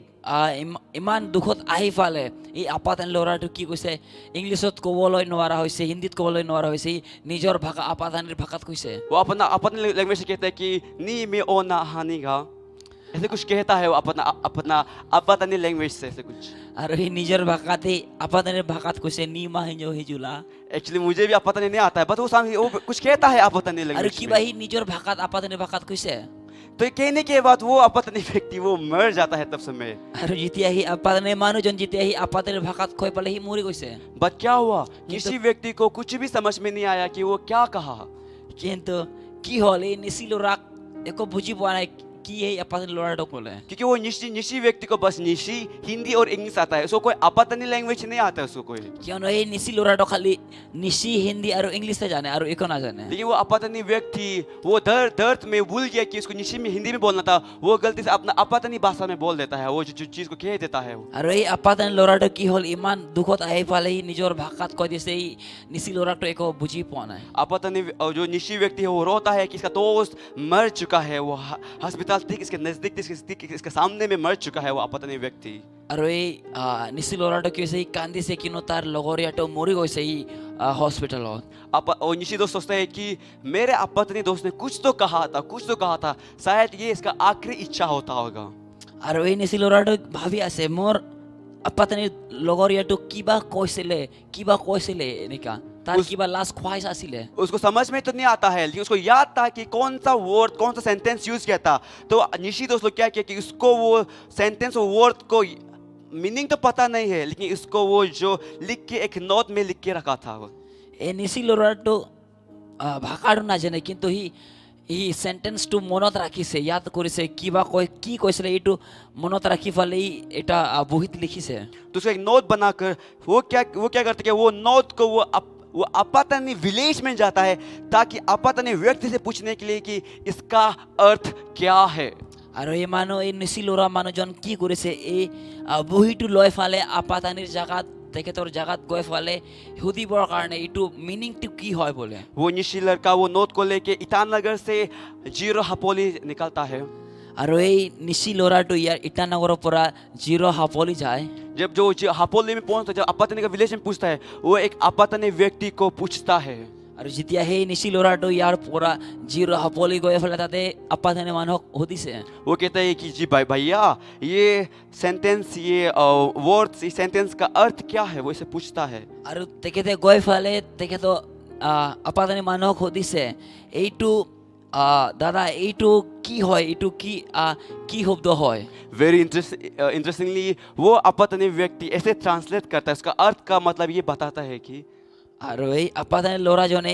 ইমান দুখত আহি পালে এই আপাতানি ল'ৰাটো কি কৈছে ইংলিছত ক'বলৈ নোৱাৰা হৈছে হিন্দীত ক'বলৈ নোৱাৰা হৈছে নিজৰ ভাষা আপাতানিৰ ভাষাত কৈছে वो अपना अपनी लैंग्वेज से कहता है कि नी में ओ ना हानिगा। ऐसे कुछ कहता है वो अपना अपना अपनी लैंग्वेज से ऐसे कुछ। আৰু সেই নিজৰ ভাষাতেই আপাতানিৰ ভাষাত কৈছে নিমা হিঞ্জো হিজুলা एक्चुअली मुझे भी अपनी नहीं आता है, बट वो सामने वो कुछ कहता है अपनी আৰু लैंग्वेज কিবা में। সি নিজৰ ভাষাত আপাতানিৰ ভাষাত কৈছে। तो ये कहने के बाद वो अपनी व्यक्ति वो मर जाता है तब समय। আৰু যেতিয়া সি আপাতানিৰ মানুহজন যেতিয়া সি আপাতানিৰ ভাষাত কৈ পালে সি মৰি গৈছে। बट क्या हुआ, किसी व्यक्ति को कुछ भी समझ में नहीं आया कि वो क्या कहा। কিন্তু কি হ'ল এই নিচি ল'ৰাক একো বুজি পোৱা নাই কি এই আপাতানি ল'ৰাটোক ক'লে। क्योंकि वो निशी निशी व्यक्ति को बस निशी हिंदी और इंग्लिश आता है, उसको कोई अपनी लैंग्वेज नहीं आता है उसको कोई। কিয়নো এই নিচি ল'ৰাটো খালি নিচি হিন্দী আৰু ইংলিছে জানে আৰু একো নাজানে। लेकिन वो अपनी व्यक्ति वो दर्द में भूल गया कि उसको निशी में हिंदी में बोलना था, वो गलती से अपना अपनी भाषा में बोल देता है, वो जो चीज को कह देता है वो। আৰু এই আপাতানি ল'ৰাটো কি হ'ল ইমান দুখত আহি পালে সি নিজৰ ভাষাত কৈ দিছে এই নিচি ল'ৰাটো একো বুজি পোৱা নাই। अपनी जो निशी व्यक्ति है वो रोता है कि इसका दोस्त मर चुका है, वो अस्पताल ठीक इसके नजदीक इसके सामने में मर चुका है वो अपनी व्यक्ति। আৰু এই নিচি ল'ৰাটো কি হৈছে সি কান্দিছে কিয়নো তাৰ লগৰীয়াটো মৰি গৈছে এই হস্পিটেলত। और निशी दोस्त सोचता है कि मेरे अपनी दोस्त ने कुछ तो कहा था, शायद ये इसका आखिरी इच्छा होता होगा। আৰু এই নিচি ল'ৰাটো ভাবি আছে মোৰ আপাতানিৰ লগৰীয়াটো কিবা কৈছিলে এনেকা তাৰ কিবা লাষ্ট ख्वाहिश আছিলে। उसको समझ में तो नहीं आता है, लेकिन उसको याद था कि कौन सा वर्ड कौन सा सेंटेंस यूज किया था। तो निशी दोस्त लोग क्या किया कि उसको वो सेंटेंस और वर्ड को मीनिंग तो पता नहीं है, लेकिन इसको वो जो लिख के एक नोट में लिख के रखा था वो। এই নিচি ল'ৰাটো ভাষাটো নাজানে কিন্তু সি চেণ্টেন্সটো মনত ৰাখিছে, ইয়াত কৰিছে কি কৈছিলে এইটো মনত ৰাখি ফালে এটা বহীত লিখিছে। तो उसको एक नोट बनाकर वो क्या करते कि वो नोट को वो अपनी विलेज में जाता है ताकि अपने व्यक्ति से पूछने के लिए कि इसका अर्थ क्या है। আৰু এই নিচি ল'ৰা মানুহজন কি কৰিছে এই বহীটো লৈ ফালে আপাতানিৰ জাগাত তেখেতৰ জাগাত গৈ ফালে সুধিবৰ কাৰণে এইটো মিনিংটো কি হয় বোলে। वो निशी लड़का वो नोट को लेके ईटानगर से जीरो हापोली निकलता है। আৰু এই নিচি ল'ৰাটো ইয়াৰ ইটানগৰৰ পৰা জিৰ' হাপলি যায়। जब जो हापोली में पहुंचता है, जब अपने का विलेज में पूछता है, वो एक अपने व्यक्ति को पूछता है। আৰু যেতিয়া সেই নিচি ল'ৰাটো ইয়াৰ পৰা জিৰ' হাপলি গৈ ফালে তাতে আপাতানি মানুহক সুধিছে। वो कहता है कि जी भैया ये सेंटेंस ये वर्ड्स इस सेंटेंस का अर्थ क्या है, वो इसे पूछता है। আৰু তেখেতে গৈ ফালে তেখেতৰ আপাতানি মানুহক সুধিছে এইটো দাদা এইটো কি হয়, এইটো কি শব্দ হয়। वेरी इंटरेस्टिंगली वो अपने व्यक्ति ऐसे ट्रांसलेट करता है, उसका अर्थ का मतलब ये बताता है कि আৰু এই আপাতানি ল'ৰাজনে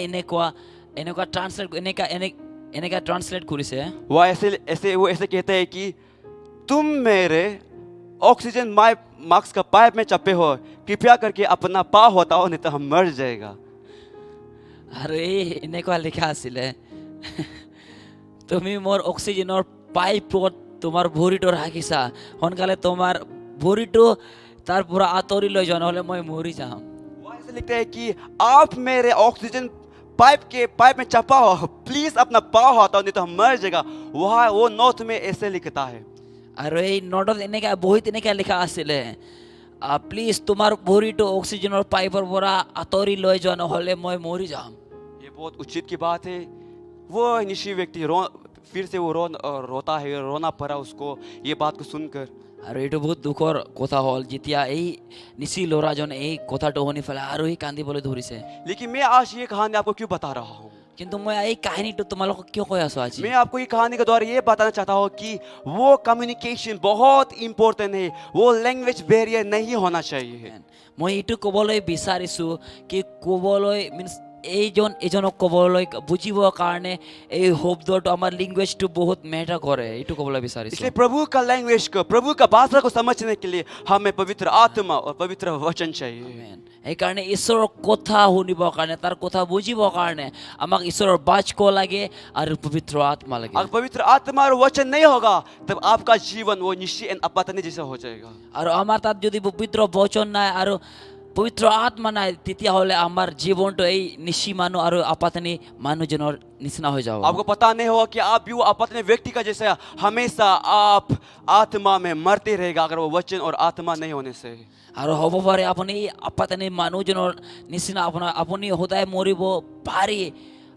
এনেকুৱা ট্ৰান্সলেট কৰিছে। वो ऐसे कहता है कि तुम मेरे ऑक्सीजन मास्क का पाइप में चपे हो, कृपया करके अपना पाँव हटाओ नहीं तो हम मर जाएगा। আৰু এই এনেকুৱা লিখা আছিলে তুমি মোৰ অক্সিজেনৰ পাইপত তোমাৰ ভৰিটো ৰাখিছা, সোনকালে তোমাৰ ভৰিটো তাৰ পৰা আঁতৰি লৈ যোৱা নহ'লে মই মৰি যাম। वो ऐसे लिखता है कि आप मेरे ऑक्सीजन पाइप में चपा हो, प्लीज अपना पाँव हटाओ नहीं तो हम मर जाएगा। वो नोट में ऐसे लिखता है। আৰু এই নোটত বহীত এনেকৈ লিখা আছিলে প্লিজ তোমাৰ ভৰিটো অক্সিজেনৰ পাইপৰ পৰা আঁতৰি লৈ যোৱা নহ'লে মই মৰি যাম। ये बहुत उचित की बात है। वो निशी व्यक्ति फिर से वो रोता है, रोना पड़ा उसको ये बात को सुनकर। আৰু এইটো বহুত দুখৰ কথা হ'ল যেতিয়া এই নিচি ল'ৰাজনে এই কথাটো শুনি পেলাই আৰু সি কান্দিবলৈ ধৰিছে। लेकिन मैं आज ये कहानी आपको क्यों बता रहा हूँ, কিন্তু মই এই কাহিনীটো তোমালোকক কিয় কৈ আছো আজি। मैं आपको ये कहानी के द्वारा ये बताना चाहता हूँ कि वो कम्युनिकेशन बहुत इम्पोर्टेंट है, वो लैंग्वेज बैरियर नहीं होना चाहिए। মই এইটো ক'বলৈ বিচাৰিছো কি ক'বলৈ মিনছ এজনক ক'বলৈ বুজিবৰ কাৰণে এই শব্দটো আমাৰ লেংগুৱেজটো বহুত মেটাৰ কৰে, এইটো ক'বলৈ বিচাৰিছো। इसलिए प्रभु का लैंग्वेज को, प्रभु का भाषा को समझने के लिए हमें पवित्र आत्मा और पवित्र वचन चाहिए। সেইকাৰণে ঈশ্বৰৰ কথা শুনিবৰ কাৰণে তাৰ কথা বুজিবৰ কাৰণে আমাক ঈশ্বৰৰ বাক্য লাগে আৰু পবিত্ৰ আত্মা লাগে। अगर पवित्र आत्मा और वचन नहीं होगा तब आपका जीवन वो निश्चय अपने जैसा हो जाएगा। আৰু আমাৰ তাত যদি পবিত্ৰ বচন নাই আৰু পবিত্ৰ আত্মা নাই তেতিয়াহ'লে আমাৰ জীৱনটো এই নিচি মানুহ আৰু আপাতানি মানুহজনৰ নিচিনা হৈ যাব। आपको पता नहीं होगा कि आप भी वो अपने व्यक्ति का जैसा हमेशा आप आत्मा में मरते रहेगा अगर वो वचन और आत्मा नहीं होने से। আৰু হ'ব পাৰে আপুনি আপাতানি মানুহজনৰ নিচিনা আপুনি সদায় মৰিব পাৰি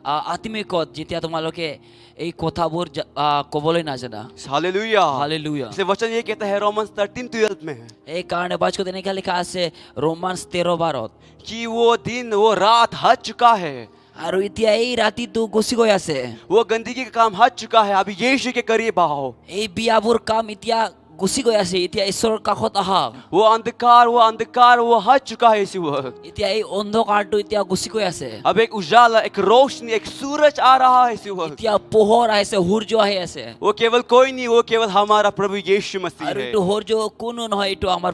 আত্মিকত যেতিয়া তোমালোকে এই কথাবোৰ ক'বলৈ নাজানা। Hallelujah hallelujah. इसलिए वचन ये कहता है रोमन्स 13:12 में है এই কাৰণে বাক্যত এনেকুৱা লিখা আছে ৰোমান্স 13:12 कि वो दिन वो रात हट चुका है, আৰু এতিয়া এই ৰাতিটো গুচি গৈ আছে। वो गंदगी का काम हट चुका है, अभी यीशु के करीब आओ। এই বিয়াবোৰ কাম এতিয়া গুচি গৈ আছে, এতিয়া ঈশ্বৰৰ কাষত আহা। वो अंधकार वो हट चुका है इसी वक्त। এতিয়া এই অন্ধকাৰটো এতিয়া গুচি গৈ আছে। अब एक उजाला, एक रोशनी, एक सूरज आ रहा है इसी वक्त। এতিয়া পোহৰ আহিছে, সূৰ্য আহি আছে। वो केवल कोई नहीं, वो केवल हमारा प्रभु यीशु मसीह আৰু है। এইটো সূৰ্য কোনো নহয়, এইটো আমাৰ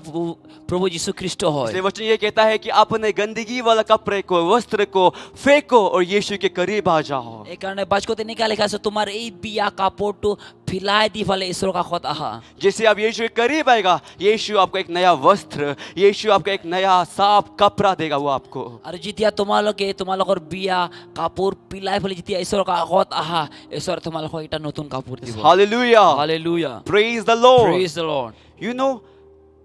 প্ৰভু যীশু খ্ৰীষ্ট হয়। इसलिए वचन ये कहता है कि अपने गंदगी वाला कपड़े को, वस्त्र को फेंको और यीशु के करीब आ जाओ। এই কাৰণে বাক্যত এনেকুৱা লিখা আছে তোমাৰ এই বিয়া কাপোৰটো ফিলাই দি ফালে ঈশ্বৰৰ কাষত আহা। जैसे आप यीशु के करीब आएगा, यीशु आपको एक नया वस्त्र, यीशु आपको एक नया साफ कपड़ा देगा वो आपको। আৰু যেতিয়া তোমালোকৰ বিয়া কাপোৰ পিলাই ফেলে যেতিয়া ঈশ্বৰৰ কাষত আহা, ঈশ্বৰে তোমালোকক এটা নতুন কাপোৰ দিব। Hallelujah, hallelujah. Praise the Lord. Praise the lord. You know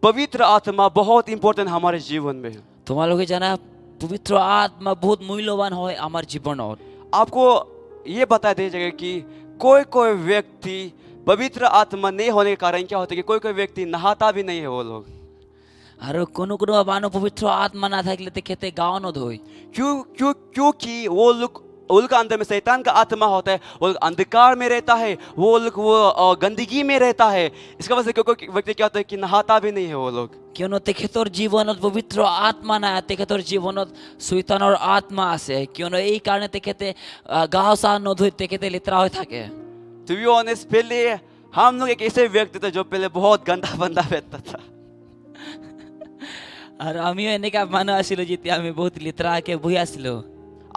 पवित्र आत्मा बहुत इंपॉर्टेंट हमारे जीवन में। তোমালোকে জানা পবিত্ৰ আত্মা বহুত মূল্যৱান হয় আমাৰ জীৱনত। आपको ये बता दिया जाएगा कि कोई कोई व्यक्ति पवित्र आत्मा नहीं होने के कारण क्या होता है कि कोई कोई व्यक्ति नहाता भी नहीं है वो लोग। আৰু কোনো মানুহ পবিত্ৰ আত্মা নাথাকিলে তেখেতে গাও নধুই। क्योंकि वो लोग उनका अंदर में शैतान का आत्मा होता है, वो लोग अंधकार में रहता है, वो लोग वो गंदगी में रहता है। इसका वजह से कोई व्यक्ति क्या होता है कि नहाता भी नहीं है वो लोग। কিয়নো তেখেতৰ জীৱনত পবিত্ৰ আত্মা নাই, তেখেতৰ জীৱনত শৈতানৰ আত্মা আছে। কিয়নো এই কাৰণে তেখেতে গা চা নধুই তেখেতে লেতেৰা হৈ থাকে। To be honest, पहले हम लोग एक ऐसे व्यक्ति थे जो पहले बहुत गंदा बंदा रहता था। আৰু আমিও এনেকা মানুহ আছিলো যেতিয়া আমি বহুত লেতেৰাকে বহি আছিলো।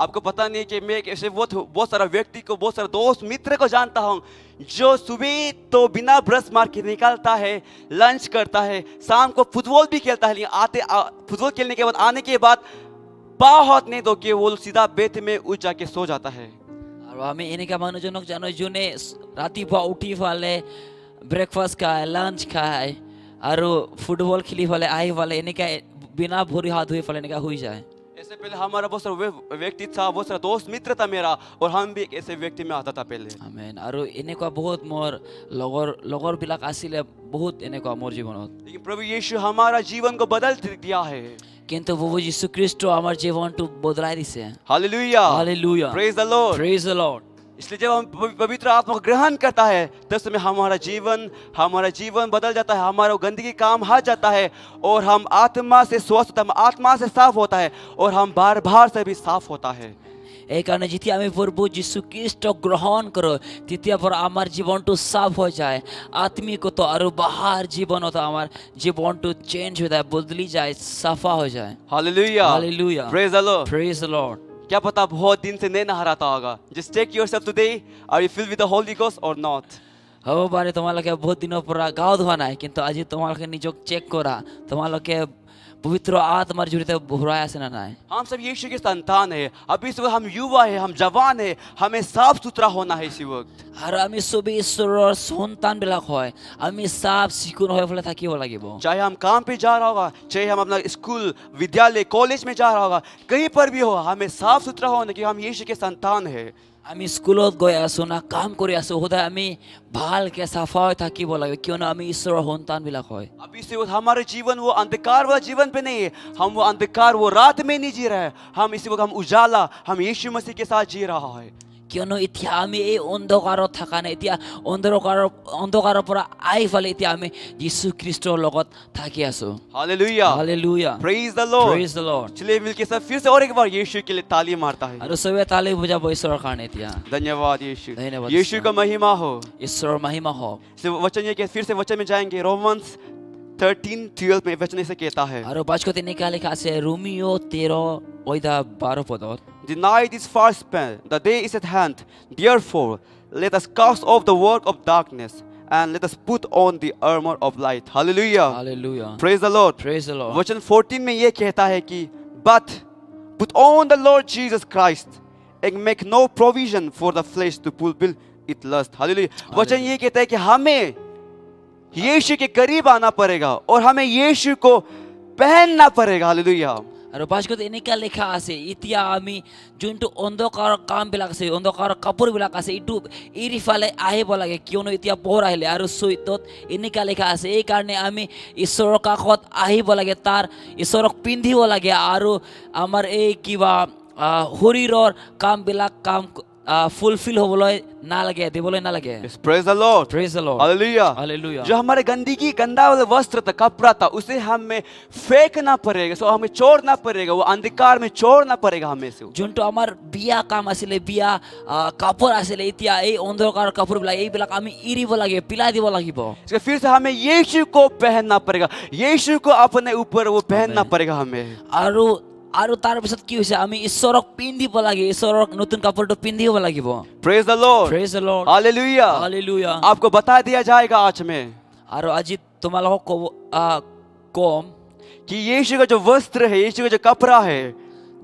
आपको पता नहीं है कि मैं एक ऐसे बहुत सारा व्यक्ति को, बहुत सारा दोस्त मित्र को जानता हूँ जो सुबह तो बिना ब्रश मार के निकलता है, लंच करता है, शाम को फुटबॉल भी खेलता है, लेकिन फुटबॉल खेलने के बाद आने के बाद पाँव हाथ नहीं धो के वो सीधा बेड में उठ जाके सो जाता है। আৰু আমি এনেকা মানুহজনক জানো যোনে ৰাতিপুৱা উঠি ফালে ব্ৰেকফাষ্ট খায়, লাঞ্চ খায় আৰু ফুটবল খেলি ফালে আহি ফালে এনেকা বিনা ভৰি হাত ধুই ফালে এনেকা হৈ যায়। ऐसे पहले हमारा बहुत सारा व्यक्ति था, बहुत सारा दोस्त मित्र था मेरा, और हम भी एक ऐसे व्यक्ति में आता था पहले। আমেন। আৰু এনেকুৱা বহুত মোৰ লগৰবিলাক আছিলে বহুত এনেকুৱা মোৰ জীৱনত। लेकिन प्रभु यीशु हमारा जीवन को बदल दिया है। কিন্তু প্ৰভু যীশু খ্ৰীষ্ট আমাৰ জীৱনটো বদলাই দিছে। Hallelujah, hallelujah. Praise the Lord. Praise the lord. इसलिए जब हम पवित्र आत्मा को ग्रहण करता है, तब समय हमारा जीवन बदल जाता है, हमारा गंदगी काम हट जाता है और हम आत्मा से स्वस्थ होता है, आत्मा से साफ होता है और हम बार से भी साफ होता है। এই কাৰণে যেতিয়া আমি প্ৰভু যীশু খ্ৰীষ্টক গ্ৰহণ কৰোঁ তেতিয়াৰ পৰা আমাৰ জীৱনটো চাফ হৈ যায়, আত্মিকত আৰু বাহাৰ জীৱনত আমাৰ জীৱনটো চেঞ্জ হৈ যায়, বদলি যায়, চাফা হৈ যায়। Hallelujah, hallelujah. Praise the Lord. Praise the lord. क्या पता बहुत दिन से नहीं नहा रहा होगा। Just check yourself today, are you filled with the Holy Ghost or not? হ'ব পাৰে তোমালোকে বহুত দিনৰ পৰা গাও ধোৱা নাই, কিন্তু আজি তোমালোকে নিজক চেক কৰা তোমালোকে পবিত্ৰ আত্মাৰ জৰিয়তে ভৰাই আছে না নাই। हम सब यीशु के संतान है। अभी इस वक्त हम युवा है, हम जवान है, हमें साफ सुथरा होना है इसी वक्त। আৰু আমি চবেই ঈশ্বৰৰ সন্তানবিলাক হয়, আমি চাফ চিকুণ হৈ পেলাই থাকিব লাগিব। चाहे हम काम पे जा रहा होगा, चाहे हम अपना स्कूल, विद्यालय, कॉलेज में जा रहा होगा, कहीं पर भी हो, हमें साफ सुथरा होना कि हम यीशु के संतान है। আমি স্কুলত গৈ আছো না কাম কৰি আছো, সদায় আমি ভালকে চাফা হৈ থাকিব লাগে, কিয়নো আমি ঈশ্বৰৰ সন্তানবিলাক হয়। अभी इस वक्त हमारे जीवन वो अंधकार वाला जीवन पे नहीं है, हम वो अंधकार वो रात में नहीं जी रहे हैं, हम इसी वक्त हम उजाला, हम यीशु मसीह के साथ जी रहा है। কিয়নো এতিয়া আমি এই অন্ধকাৰত থকা নাই, এতিয়া অন্ধকাৰৰ পৰা আহি ফালে এতিয়া আমি যীশু খ্ৰীষ্টৰ লগত থাকি আছো। Hallelujah, hallelujah. Praise the Lord. Praise the lord. चलिए मिलके सब फिर से और एक बार यीशु के लिए ताली मारता है। আৰু চবে তালি বুজাব ঈশ্বৰৰ কাৰণে এতিয়া। धन्यवाद यीशु, धन्यवाद यीशु का महिमा हो। ঈশ্বৰৰ महिमा হওক। से वचन ये कि फिर से वचन में जाएंगे, रोमन्स 13:12 में वचन ऐसे कहता है, আৰু বাক্যত এনেকুৱা লিখা আছে Romeo 13:12 The night is far spent, the day is at hand. Therefore, let us cast off the work of darkness and let us put on the armor of light. Hallelujah. Hallelujah. Praise the Lord. Praise the Lord. वचन 14 में ये कहता है कि but put on the Lord Jesus Christ and make no provision for the flesh to fulfill its lust. Hallelujah. वचन ये कहता है कि हमें यीशु के करीब आना पड़ेगा और हमें यीशु को पहनना पड़ेगा। हालेलुया। আৰু বাস্কত এনেকা লেখা আছে এতিয়া আমি যোনটো অন্ধকাৰৰ কামবিলাক আছে অন্ধকাৰৰ কাপোৰবিলাক আছে এইটো এৰি ফালে আহিব লাগে কিয়নো এতিয়া পোহৰ আহিলে আৰু চৈতত এনেকা লেখা আছে এই কাৰণে আমি ঈশ্বৰৰ কাষত আহিব লাগে তাৰ ঈশ্বৰক পিন্ধিব লাগে আৰু আমাৰ এই কিবা শৰীৰৰ কামবিলাক কাম ফুলফিল হ'বলৈ নালাগে দিবলৈ নালাগে Yes, praise the Lord. Praise the Lord. Hallelujah. Hallelujah. जो हमारे गंदगी गंदा वाला वस्त्र था कपड़ा था उसे हमें फेंकना पड़ेगा सो हमें छोड़ना पड़ेगा वो अंधकार में छोड़ना पड़ेगा हमें से যোনটো আমাৰ বিয়া কাম আছিলে বিয়া কাপোৰ আছিলে এতিয়া এই অন্ধকাৰ কাপোৰবিলাক এইবিলাক আমি এৰিব লাগে পিলাই দিব লাগিব इसके फिर से हमें यीशु को पहनना पड़ेगा यीशु को अपने ऊपर वो पहनना पड़ेगा हमें আৰু আৰু তাৰ পিছত কি হৈছে আমি ঈশ্বৰক পিন্ধিব লাগে ঈশ্বৰক নতুন কাপোৰটো পিন্ধিব লাগিব Praise the Lord. Praise the Lord. Hallelujah. Hallelujah. आपको बता दिया जाएगा आज में আৰু আজি তোমালোকক কম कि यीशु का जो वस्त्र है यीशु का जो कपड़ा है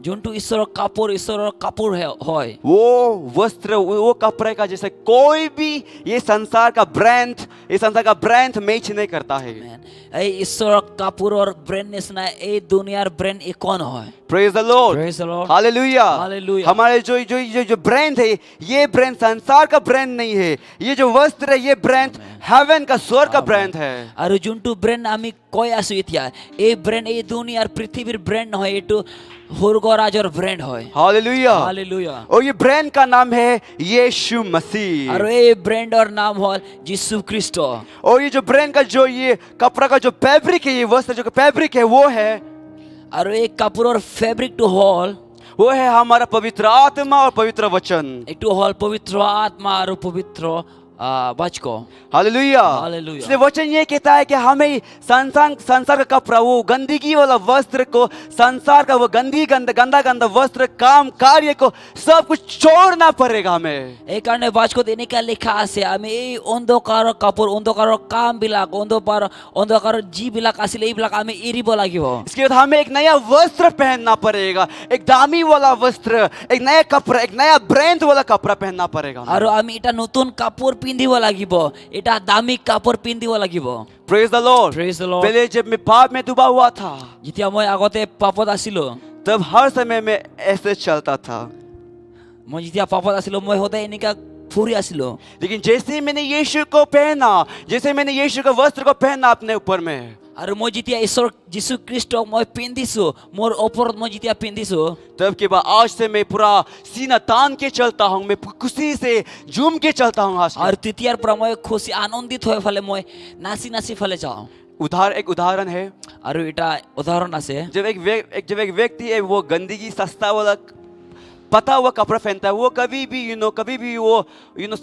যোনটো ঈশ্বৰৰ কাপোৰ হয় वो वस्त्र वो कपड़े का जैसे कोई भी ये संसार का ब्रांड मैच नहीं करता है এই ঈশ্বৰৰ কাপোৰৰ ব্ৰেণ্ড নিচিনা এই দুনিয়াৰ ব্ৰেণ্ড একো নহয় Praise the Lord. Praise the Lord. Hallelujah. Hallelujah. हमारे जो ब्रांड है ये ब्रांड संसार का ब्रांड नहीं है ये जो वस्त्र है ये ब्रांड हेवन का स्वर्ग का ब्रांड है আৰু যোনটো ব্ৰেণ্ড আমি কৈ আছো এতিয়া এই ব্ৰেণ্ড এই দুনিয়াৰ পৃথিৱীৰ ব্ৰেণ্ড নহয় এইটো স্বৰ্গৰাজৰ ব্ৰেণ্ড হয় Hallelujah. Hallelujah. और ये ब्रांड का नाम है यीशु मसीह আৰু এই ব্ৰেণ্ডৰ নাম হ'ল যীশু খ্ৰীষ্ট और ये जो ब्रांड का जो ये कपड़ा का जो फैब्रिक है ये वस्त्र जो फैब्रिक है वो है আৰু এই কাপোৰৰ ফেব্ৰিকটো হ'ল वो है हमारा पवित्र आत्मा और पवित्र वचन এইটো হ'ল পবিত্ৰ আত্মা আৰু পবিত্ৰ বাক্য हालेलुया Hallelujah. इसलिए वचन ये कहता है कि हमें संसार का कपड़ा वो गंदगी वाला वस्त्र को संसार का वो गंदा वस्त्र काम कार्य को सब कुछ छोड़ना पड़ेगा हमें এই কাৰণে বাক্যত এনেকা লিখা আছে আমি এই অন্ধকাৰৰ কাপোৰ অন্ধকাৰৰ কামবিলাক অন্ধকাৰৰ যিবিলাক আছিল এইবিলাক আমি এৰিব লাগিব इसके बाद हमें एक नया वस्त्र पहनना पड़ेगा एक दामी वाला वस्त्र एक नया कपड़ा एक नया ब्रांड वाला कपड़ा पहनना पड़ेगा আৰু আমি এটা নতুন কাপোৰ পিন্ধিব লাগিব এটা দামী কাপোৰ পিন্ধিব লাগিব praise the Lord Praise the Lord. पहले जब मैं पाप में डूबा हुआ था যেতিয়া মই আগতে পাপত আছিলো तब हर समय में ऐसे चलता था মই যেতিয়া পাপত আছিলো মই সদায় এনেকা ফুৰি আছিলো लेकिन जैसे मैंने यीशु को पहना जैसे मैंने यीशु का वस्त्र को पहना अपने ऊपर में আৰু মই যেতিয়া ঈশ্বৰ যীশু খ্ৰীষ্টক মই পিন্ধিছো মোৰ ওপৰত মই যেতিয়া পিন্ধিছো तब के बाद आज से मैं पूरा सीना तान के चलता हूँ मैं खुशी से झूम के चलता हूँ आज আৰু তেতিয়াৰ পৰা মই খুশি আনন্দিত হৈ ফালে মই নাচি নাচি ফালে যাওঁ एक उदाहरण है আৰু এটা উদাহৰণ আছে जब एक व्यक्ति है वो गंदगी सस्ता वाला पता हुआ कपड़ा पहनता है वो कभी भी वो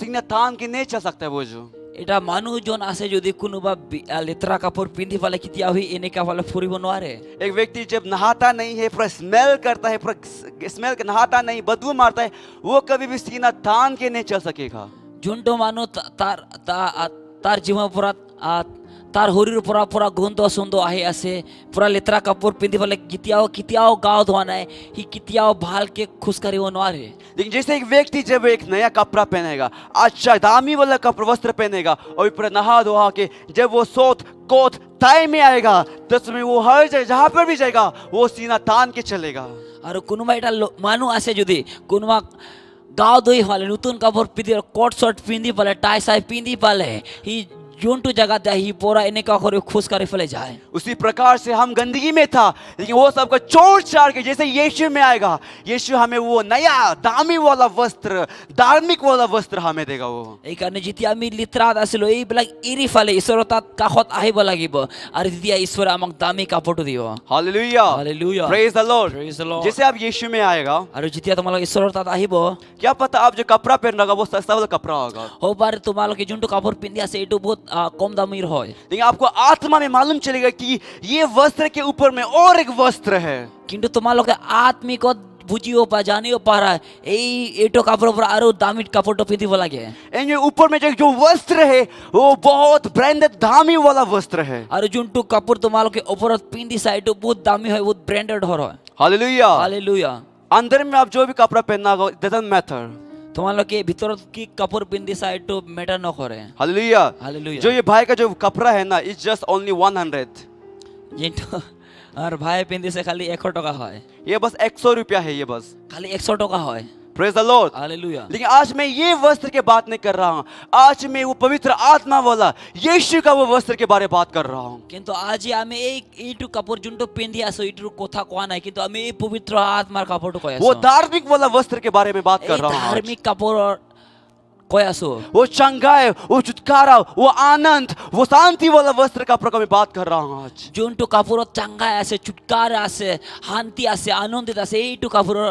सीना तान के नहीं चल सकता है वो जो এটা মানুহজন আছে যদি কোনোবা লেতেৰা কাপোৰ পিন্ধি ফালে কেতিয়াও এনেকা ফালে ফুৰিব নোৱাৰে एक व्यक्ति जब नहाता नहीं है पूरा स्मेल करता है पूरा स्मेल नहाता नहीं बदबू मारता है वो कभी भी सीना तान के नहीं चल सकेगा যোনটো মানুহ তাৰ জীৱনৰ পৰা তাৰ শৰীৰৰ পৰা পুৰা গোন্ধ সুন্ধ আহি আছে পুৰা লেতেৰা কাপোৰ পিন্ধি ফালে কেতিয়াও গাও ধোৱা নাই সি কেতিয়াও ভালকে খোজকাঢ়িব নোৱাৰে लेकिन जैसे एक व्यक्ति जब एक नया कपड़ा पहनेगा अच्छा दामी वाला कपड़ा वस्त्र पहनेगा और पूरा नहा धोहा के जब वो कोट टाई में आएगा तो उसमें वो हर जगह जहाँ पर भी जाएगा वो सीना तान के चलेगा আৰু কোনোবা এটা মানুহ আছে যদি কোনোবা গাও ধুই ফালে নতুন কাপোৰ পিন্ধি কোট শৰ্ট পিন্ধি পালে টাই চাই পিন্ধি পালে সি যোনটো জায়গাত যায় সি পুরা এনেকা করে খোজকাঢ়ি ফেলে যায় उसी प्रकार से हम गंदगी में था लेकिन वो सबको छोड़ छाड़ के जैसे यीशु में आएगा यीशु हमें वो नया दामी वाला वस्त्र धार्मिक वाला वस्त्र हमें देगा वो এইকাৰণে যেতিয়া আমি লিত্ৰাত আছিলো এইবিলাক এৰি ফালে ঈশ্বৰৰ তাত কাষত আহিব লাগিব আৰু তেতিয়া ঈশ্বৰে আমাক দামী কাপোৰটো দিব hallelujah Hallelujah. Praise the Lord Praise the Lord. जैसे आप यीशु में आएगा আৰু যেতিয়া তোমালোক ঈশ্বৰৰ তাত আহিব क्या पता आप जो कपड़ा पहन रहा वो सस्ता वाला कपड़ा होगा হ'ব পাৰে তোমালোকে যোনটো কাপোৰ পিন্ধি আছে এইটো বহুত কম দামীৰ হয় लेकिन आपको आत्मा में मालूम चलेगा कि ये वस्त्र के ऊपर में और एक वस्त्र है কিন্তু তোমালোকে আত্মিকত বুঝিও পা জানিও পারা এইটো কাপোৰৰ পৰা আৰু দামী কাপোৰটো পিন্ধিব লাগে एंड ऊपर में जो वस्त्र है वो बहुत ब्रांडेड दामी वाला वस्त्र है আৰু যোনটো কাপোৰ তোমালোকে ওপৰত পিন্ধিছা এইটো বহুত দামী হয় বহুত ব্র্যান্ডেড হয় हालेलुया হালেলুয়া अंदर में आप जो भी कपड़ा पहनना होगा it doesn't matter তোমালোকে ভিতৰত কি কাপোৰ পিন্ধিছা এইটো মেটাৰ নকৰে हालेलुया Hallelujah. जो ये भाई का जो कपड़ा है ना इट्स जस्ट ओनली 100 যোনটো আর ভাই পিন্ধিছে খালি 100 টাকা হয়, ये बस 100 रुपया है, ये बस। খালি 100 টাকা হয়। Praise the Lord. हालेलुया। लेकिन आज मैं ये वस्त्र की बात नहीं कर रहा हूँ, आज मैं वो पवित्र आत्मा वाला यीशु का वो वस्त्र के बारे में बात कर रहा हूँ। কিন্তু আজি আমি এইটো কাপড় যোনটো পিন্ধি আছো এইটোৰ কথা কোৱা নাই, কিন্তু আমি এই পবিত্ৰ আত্মাৰ কাপড়টো কৈ वो আছো। धार्मिक वाला वस्त्र के बारे में बात এই कर रहा हूँ आज। ধাৰ্মিক কাপড়ৰ কৈ আছো। वो चंगाई, वो छुटकारा, वो आनंद, वो शांति वाला वस्त्र का प्रकार में बात कर रहा हूँ आज। যোনটো কাপোৰত চাংগাই আছে, চুটকাৰা আছে, শান্তি আছে, আনন্দিত আছে, এইটো কাপোৰৰ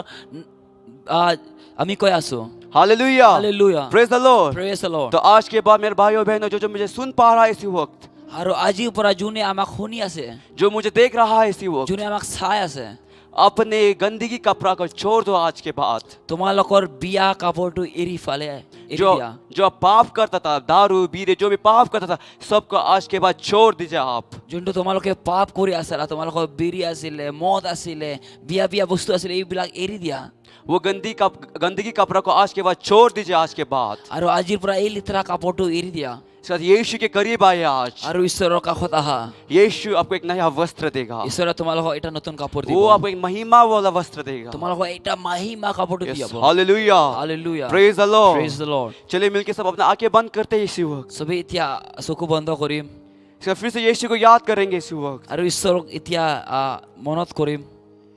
আমি কৈ আছো। Hallelujah. Hallelujah. Praise the Lord. Praise the Lord। तो आज के बाद मेरे भाइयों बहनों जो जो मुझे सुन पा रहा है इसी वक्त, আৰু আজিৰ পৰা যোনে আমাক শুনি আছে, जो मुझे देख रहा है इसी वक्त, যোনে আমাক চাই আছে, अपने गंदगी कपड़ा को छोड़ दो आज के बाद। তোমালোকৰ বিয়া কাপোৰটো এৰি এৰি जो দিয়া। जो पाप करता था, दारू बीरे जो भी पाप करता था, सबको आज के बाद छोड़ दीजिए आप। যোনটো তোমালোকে পাপ কৰি আছিলা, তোমালোকৰ বিড়ি আছিলে, মদ আছিলে, বিয়া বস্তু আছিলে, এইবিলাক এৰি দিয়া। वो गंदगी कपड़ा को आज के बाद छोड़ दीजिए आज के बाद। আৰু আজিৰ পৰা এই লেতেৰা কাপোৰটো এৰি দিয়া। इसके बाद यीशु के करीब आए आज। আৰু ঈশ্বৰৰ কাষত আহা। यीशु आपको एक नया वस्त्र देगा। ঈশ্বৰে তোমালোকক এটা নতুন কাপোৰ দিব। वो आपको एक महिमा वाला वस्त्र देगा। তোমালোকক এটা মাহিমা কাপোৰটো Yes, দিব। Hallelujah. Hallelujah। Praise the Lord। Praise the Lord। चलिए मिलके सब अपने आंखें बंद करते हैं इसी वक्त। সবেই এতিয়া চকু বন্ধ কৰিম इसका फिर से यीशु को याद करेंगे इसी वक्त। আৰু ঈশ্বৰক এতিয়া মনত কৰিম।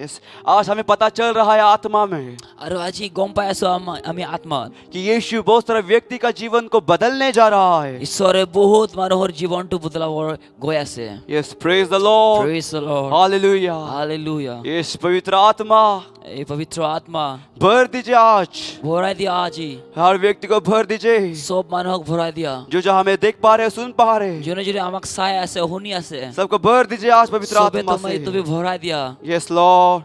Yes, आज हमें पता चल रहा है आत्मा में আৰু আজি গম পাই আছো আমি আত্মাত कि यीशु बहुत सारे व्यक्ति का जीवन को बदलने जा रहा है। ঈশ্বৰে বহুত মানুহৰ জীৱনটো বদলাব গৈ আছে। Yes, praise the Lord। Praise the Lord। Hallelujah. Hallelujah। Yes, पवित्र आत्मा এই পবিত্ৰ আত্মা भर दीजिए आज, ভৰাই দিয়া আজি। हर व्यक्ति को भर दीजिए, সব মানুহক ভৰাই দিয়া। जो जो हमें देख पा रहे हैं, सुन पा रहे हैं, যোনে যোনে আমাক চাই আছে, শুনি আছে, सबको भर दीजिए आज पवित्र সবে आत्मा তুমি से। ভৰাই দিয়া। Yes, Lord।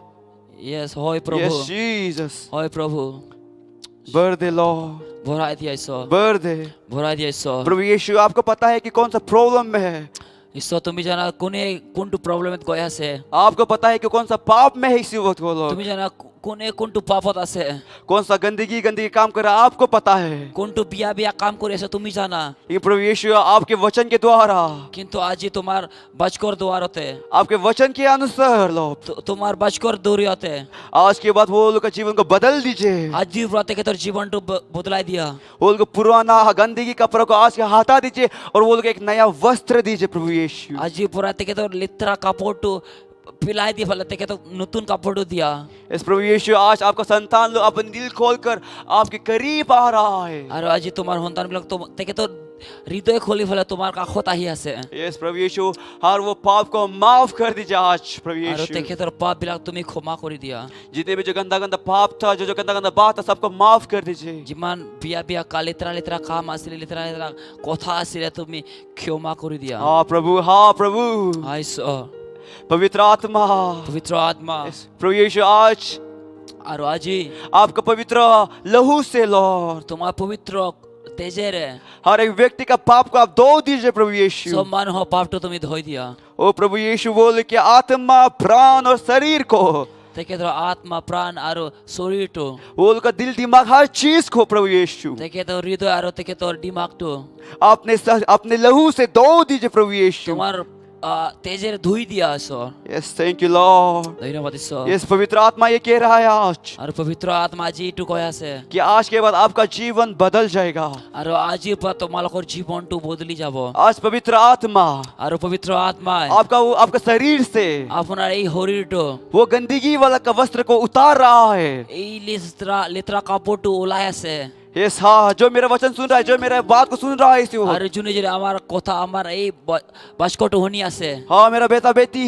Yes, হয় প্ৰভু। Yes, Jesus। হয় প্ৰভু। भर दे Lord, ভৰাই দিয়া ঈশ্বৰ। भर दे। ভৰাই দিয়া ঈশ্বৰ। प्रभु यीशु, आपको पता है कि कौन सा प्रॉब्लम में है, ঈশ্বৰ তুমি জানা কোনে কোনটো প্ৰব্লেমত গৈ আছে। आपको पता है कि कौन सा पाप में है इसी वक्त वो लोग, তুমি জানা কোনে কোনটো পাপত আছে, कौन सा गंदगी काम कर रहा है, आपको पता है। কোনটো বিয়া কাম কৰি আছে তুমি জানা। ये प्रभु यीशु आपके वचन के द्वारा, কিন্তু আজি তোমাৰ বাচকৰ দুৱাৰতে, आपके वचन के अनुसार लोग, তোমাৰ বাচকৰ দৌৰিয়তে आज के बाद वो लोग का जीवन को बदल दीजिए। আজিৰ পৰা তেখেতৰ জীৱনটো বদলাই দিয়া। वो लोग पुराना गंदगी कपड़ों को आज के हटा दीजिए और वो लोग एक नया वस्त्र दीजिए प्रभु यीशु। আজিৰ পৰা তেখেতৰ লেতেৰা কাপোৰটো পিলাই দি পেলাই তেখেতক নতুন কাপোৰটো দিয়া। इस प्रभु यीशु आज आपका संतान लोग अपने दिल खोलकर आपके करीब आ रहा है। আৰু আজি তোমাৰ সন্তানবিলাক তেখেতৰ হৃদয় খুলি পেলাই তোমাৰ কাষত আহি আছে। यस प्रभु यीशु, हर वो पाप को माफ कर दीजिए आज प्रभु আৰু यीशु। তেখেতৰ পাপবিলাক তুমি ক্ষমা কৰি দিয়া। जितने भी जो गंदा पाप था, जो गंदा बात था, सबको माफ कर दीजिए। যিমান বিয়া লেতেৰা কাম আছিলে, লেতেৰা কথা আছিলে, তুমি ক্ষমা কৰি দিয়া। हाँ प्रभु, हाँ प्रभु। ঈশ্বৰ पवित्र आत्मा, পবিত্ৰ আত্মা। यस, प्रभु यीशु आज আৰু আজি आपका पवित्र लहू से लॉर्ड, তোমাৰ পবিত্ৰ তেজেৰে हर एक व्यक्ति का पाप को आप धो दीजिए प्रभु यीशु। সব মানুহৰ পাপটো তুমি ধুই দিয়া। ओ प्रभु यीशु, बोले कि आत्मा, प्राण और शरीर को, তেখেতৰ আত্মা, প্ৰাণ আৰু শৰীৰটো, वो लोग का दिल दिमाग हर चीज को प्रभु यीशु তেখেতৰ হৃদয় আৰু তেখেতৰ দিমাগটো अपने लहू से धो दीजिए प्रभु यीशु। তোমাৰ তেজেৰে ধুই দিয়া ঈশ্বৰ। Yes, thank you Lord. ধন্যবাদ ঈশ্বৰ। यस, पवित्र आत्मा ये कह रहा है आज আৰু পবিত্ৰ আত্মা আজি এইটো কৈ আছে कि आज के बाद आपका जीवन बदल जाएगा। আৰু আজিৰ পৰা তোমালোকৰ জীৱনটো বদলি যাব। आज पवित्र आत्मा আৰু পবিত্ৰ আত্মাই आपका शरीर से আপোনাৰ এই শৰীৰটো वो गंदगी वाला का वस्त्र को उतार रहा है। এই লেতেৰা কাপোৰটো ওলাই আছে। यस, हाँ, जो मेरा वचन सुन रहा है, जो मेरा बात को सुन रहा है इसी वक्त, আৰু যোনে যোনে আমাৰ কথা, আমাৰ এই বাক্যটো শুনি আছে, हाँ मेरा बेटा बेटी,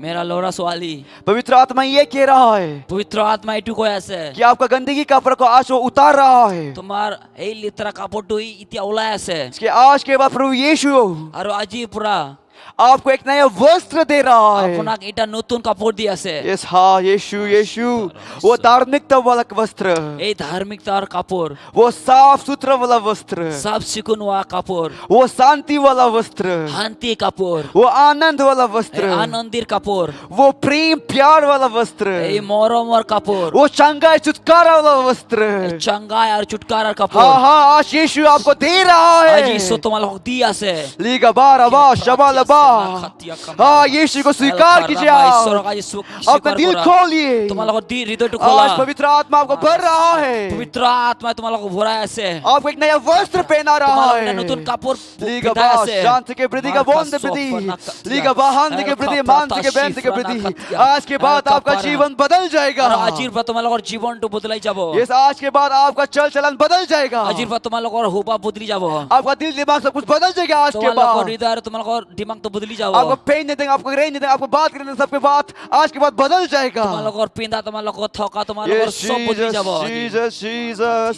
মেৰা ল'ৰা ছোৱালী, पवित्र आत्मा ये कह रहा है পবিত্ৰ আত্মা এইটো কৈ আছে कि आपका गंदगी कपड़ा को आज वो उतार रहा है। তোমাৰ এই লেতেৰা কাপোৰটো এতিয়া ওলাই আছে। इसके आज के बाद प्रभु यीशु আৰু আজিৰ পৰা आपको एक नया वस्त्र दे रहा है। আপোনাক এটা নতুন কাপোৰ দি আছে। यस, हाँ यीशु, वो धार्मिकता वाला वस्त्र, এই ধাৰ্মিকতাৰ কাপোৰ, वो साफ सुथरा वाला वस्त्र, চাফ চিকুণ হোৱা কাপোৰ, वो शांति वाला वस्त्र, শান্তি কাপোৰ, वो आनंद वाला वस्त्र, আনন্দিৰ কাপোৰ, वो प्रेम प्यार वाला वस्त्र, এই মৰমৰ কাপোৰ, वो चंगाई छुटकारा वाला वस्त्र। চাংগাই আৰু চুটকাৰাৰ কাপোৰ हाँ, आज यीशु आपको दे रहा আজি है। ঈশ্বৰ তোমালোকক দি আছে। लीगा बार आवाज शबाल हाँ, यीशु को स्वीकार कीजिए आप। अपना दिल खोलिए। তোমালোকৰ হৃদয়টো आज খোলা पवित्र आत्मा आपको भर रहा है। পবিত্ৰ আত্মাই তোমালোকক ভৰাই আছে आपको एक नया वस्त्र पहना रहा তোমালোকক है। এটা নতুন কাপোৰ Liga পিন্ধাই ba, আছে शांति के प्रति का बोंद प्रति, Liga ba, हांति के प्रति, मानति के बेंत के प्रति। आज के बाद आपका जीवन बदल जाएगा। আৰু আজিৰ পৰা তোমালোকৰ জীৱনটো বদলাই যাব ये आज के बाद आपका चल चलन बदल जाएगा। আজিৰ পৰা তোমালোকৰ হোপা বদলি যাব आपका दिल दिमाग सब कुछ बदल जाएगा आज के তোমালোকৰ बाद। হৃদয় আৰু তোমালোকৰ দিমাগটো বদলি যাব आपको पेन नहीं देंगे, आपको रेंज नहीं देंगे, आपको बात करने देंगे, सबके बात आज के बाद बदल जाएगा। তোমালোকৰ পিন্ধা তোমালোকৰ থকা তোমালোকৰ Yes, সব বদলি যাব Jesus, Jesus.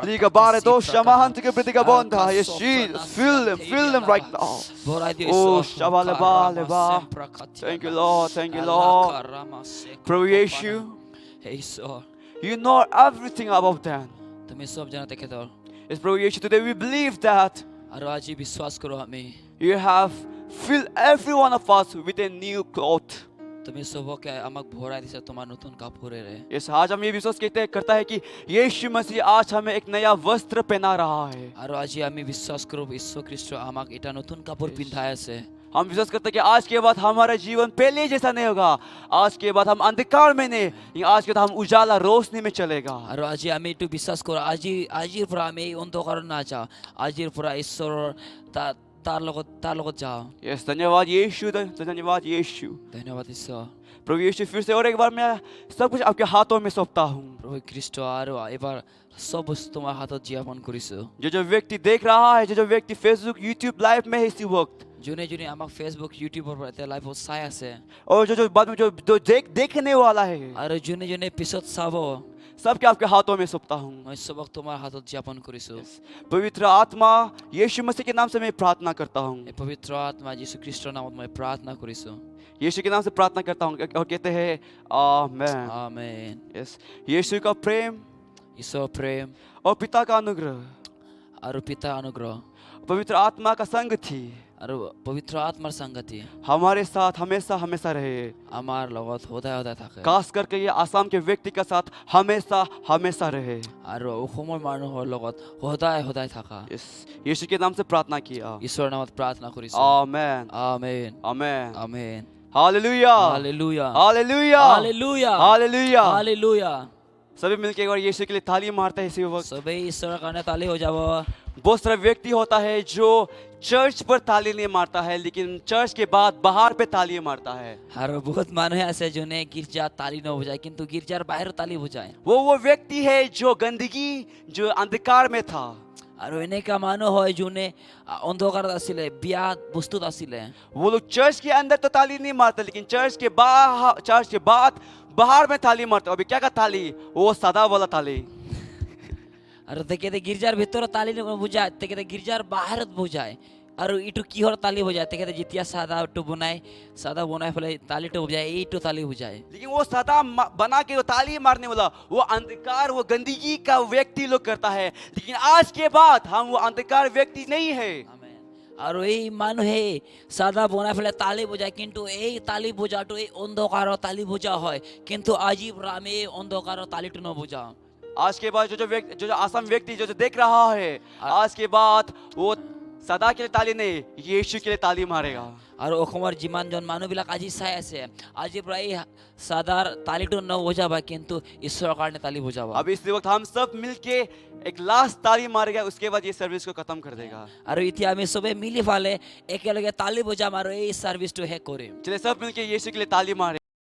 Liga bare to shamahanti ke priti ka bonda. Yes, Jesus. Fill them right now. ভৰাই দিও Oh, ঈশ্বৰ shabalaba leba. Thank you, Lord. Thank you, Lord. Prabhu Yeshu, হে ঈশ্বৰ you know everything about them. তুমি সব জানা তেখেতৰ Yes, Prabhu Yeshu, today we believe that আৰু আজি বিশ্বাস কৰো আমি you have filled every one of us with a new cloth. তুমি সবকে আমাক ভৰাই দিছা তোমাৰ নতুন কাপোৰেৰে Yes, आज हम ये विश्वास करता है कि यीशु मसीह आज हमें एक नया वस्त्र पहना रहा है। আৰু আজি আমি বিশ্বাস কৰো ঈশ্বৰ খ্ৰীষ্ট আমাক এটা নতুন কাপোৰ পিন্ধাই আছে हम विश्वास करते हैं कि आज के बाद हमारा जीवन पहले जैसा नहीं होगा। आज के बाद हम अंधकार में नहीं, लेकिन आज के बाद हम उजाला रोशनी में चलेगा। আৰু আজি আমি এইটো বিশ্বাস কৰো আজিৰ পৰা আমি এই অন্ধকাৰত নাযাওঁ আজিৰ পৰা ঈশ্বৰৰ তাৰ লগত যাওঁ यस, धन्यवाद यीशु, धन्यवाद यीशु। ধন্যবাদ ঈশ্বৰ प्रभु यीशु, फिर से और एक बार मैं सब कुछ आपके हाथों में सौंपता हूँ। প্ৰভু খ্ৰীষ্ট আৰু এবাৰ সব বস্তু তোমাৰ হাতত জ্ঞাপন কৰিছো जो व्यक्ति देख रहा है, जो व्यक्ति फेसबुक यूट्यूब लाइव में है इसी वक्त, যোনে যোনে আমাক ফেচবুক ইউটিউবৰ পৰা এতিয়া লাইভত চাই আছে और जो बाद में जो देखने वाला है, আৰু যোনে যোনে পিছত চাব सबके आपके हाथों में सौंपता हूँ। মই সবক তোমাৰ হাতত জ্ঞাপন কৰিছো पवित्र आत्मा यीशु मसीह के नाम से मैं प्रार्थना करता हूँ। এই পবিত্ৰ আত্মা যীশু খ্ৰীষ্টৰ নামত মই প্ৰাৰ্থনা কৰিছো यीशु के नाम से प्रार्थना करता हूँ और कहते हैं आमेन। আমেন यस, यीशु का प्रेम ঈশ্বৰৰ প্ৰেম और पिता का अनुग्रह, আৰু পিতাৰ অনুগ্ৰহ पवित्र आत्मा का संग थी আৰু পবিত্ৰ আত্মাৰ সংগতি हमारे साथ हमेशा हमेशा रहे। আমাৰ লগত সদায় সদায় থাকে खास करके ये आसाम के व्यक्ति का साथ हमेशा हमेशा रहे। আৰু অসমৰ মানুহৰ লগত সদায় সদায় থাকা यस, यीशु के नाम से प्रार्थना किया। ঈশ্বৰৰ নামত প্ৰাৰ্থনা কৰিছো amen, amen amen, amen hallelujah, hallelujah hallelujah, hallelujah hallelujah. Hallelujah सभी मिलके एक बार यीशु के लिए ताली मारते हैं इसी वक्त। সবেই ঈশ্বৰৰ কাৰণে তালি হৈ যাব बहुत सारा व्यक्ति होता है जो चर्च पर ताली नहीं मारता है, लेकिन चर्च के बाद बाहर पे ताली मारता है। আৰু বহুত মানুহে আছে যোনে গীৰ্জাত তালি নবজায় কিন্তু গীৰ্জাৰ বাহিৰত তালি বজায় वो व्यक्ति है जो गंदगी, जो अंधकार में था। আৰু এনেকা মানুহ হয় যোনে অন্ধকাৰত আছিলে বিয়াত বস্তুত আছিলে वो लोग चर्च के अंदर तो ताली नहीं मारते, लेकिन चर्च के बाद बाहर में ताली मारते। अभी क्या का ताली? वो सदा वाला ताली। আৰু তেখেতে গীৰ্জাৰ ভিতৰত তালি নবজায় তেখেতে গীৰ্জাৰ বাহিৰত বজায় আৰু ইটো কিহৰ তালি বজায় তেখেতে যেতিয়া চাদাটো বনাই পেলাই তালিটো বজায় এইটো তালি বজায় लेकिन वो सदा बना के वो ताली मारने वाला वो अंधकार, वो गंदगी का व्यक्ति लोग करता है, लेकिन आज के बाद हम वो अंधकार व्यक्ति नहीं है। আৰু এই মানুহে চাদা বনাই পেলাই তালি বজায় কিন্তু এই তালি বজাটো এই অন্ধকাৰৰ তালি বজা হয় কিন্তু আজিৰ পৰা আমি এই অন্ধকাৰৰ তালিটো নবজাওঁ आज के बाद जो आसाम व्यक्ति जो देख रहा है, आज के बाद वो सदा के लिए ताली नहीं, यीशु के लिए ताली मारेगा। আৰু অসমৰ যিমানজন মানুহবিলাক আজি চাই আছে আজিৰ পৰা এই চাদাৰ তালিটো নবজাবা কিন্তু ঈশ্বৰৰ কাৰণে তালি বজাবা अब इस वक्त हम सब मिलके एक लास्ट ताली मारेगा, उसके बाद ये सर्विस को खत्म कर देगा। আৰু এতিয়া আমি সবে মিলি ফালে একেলগে তালি বজাম আৰু এই সার্ভিসটো শেষ কৰিম चलिए सब मिलके यीशु के लिए ताली मारे।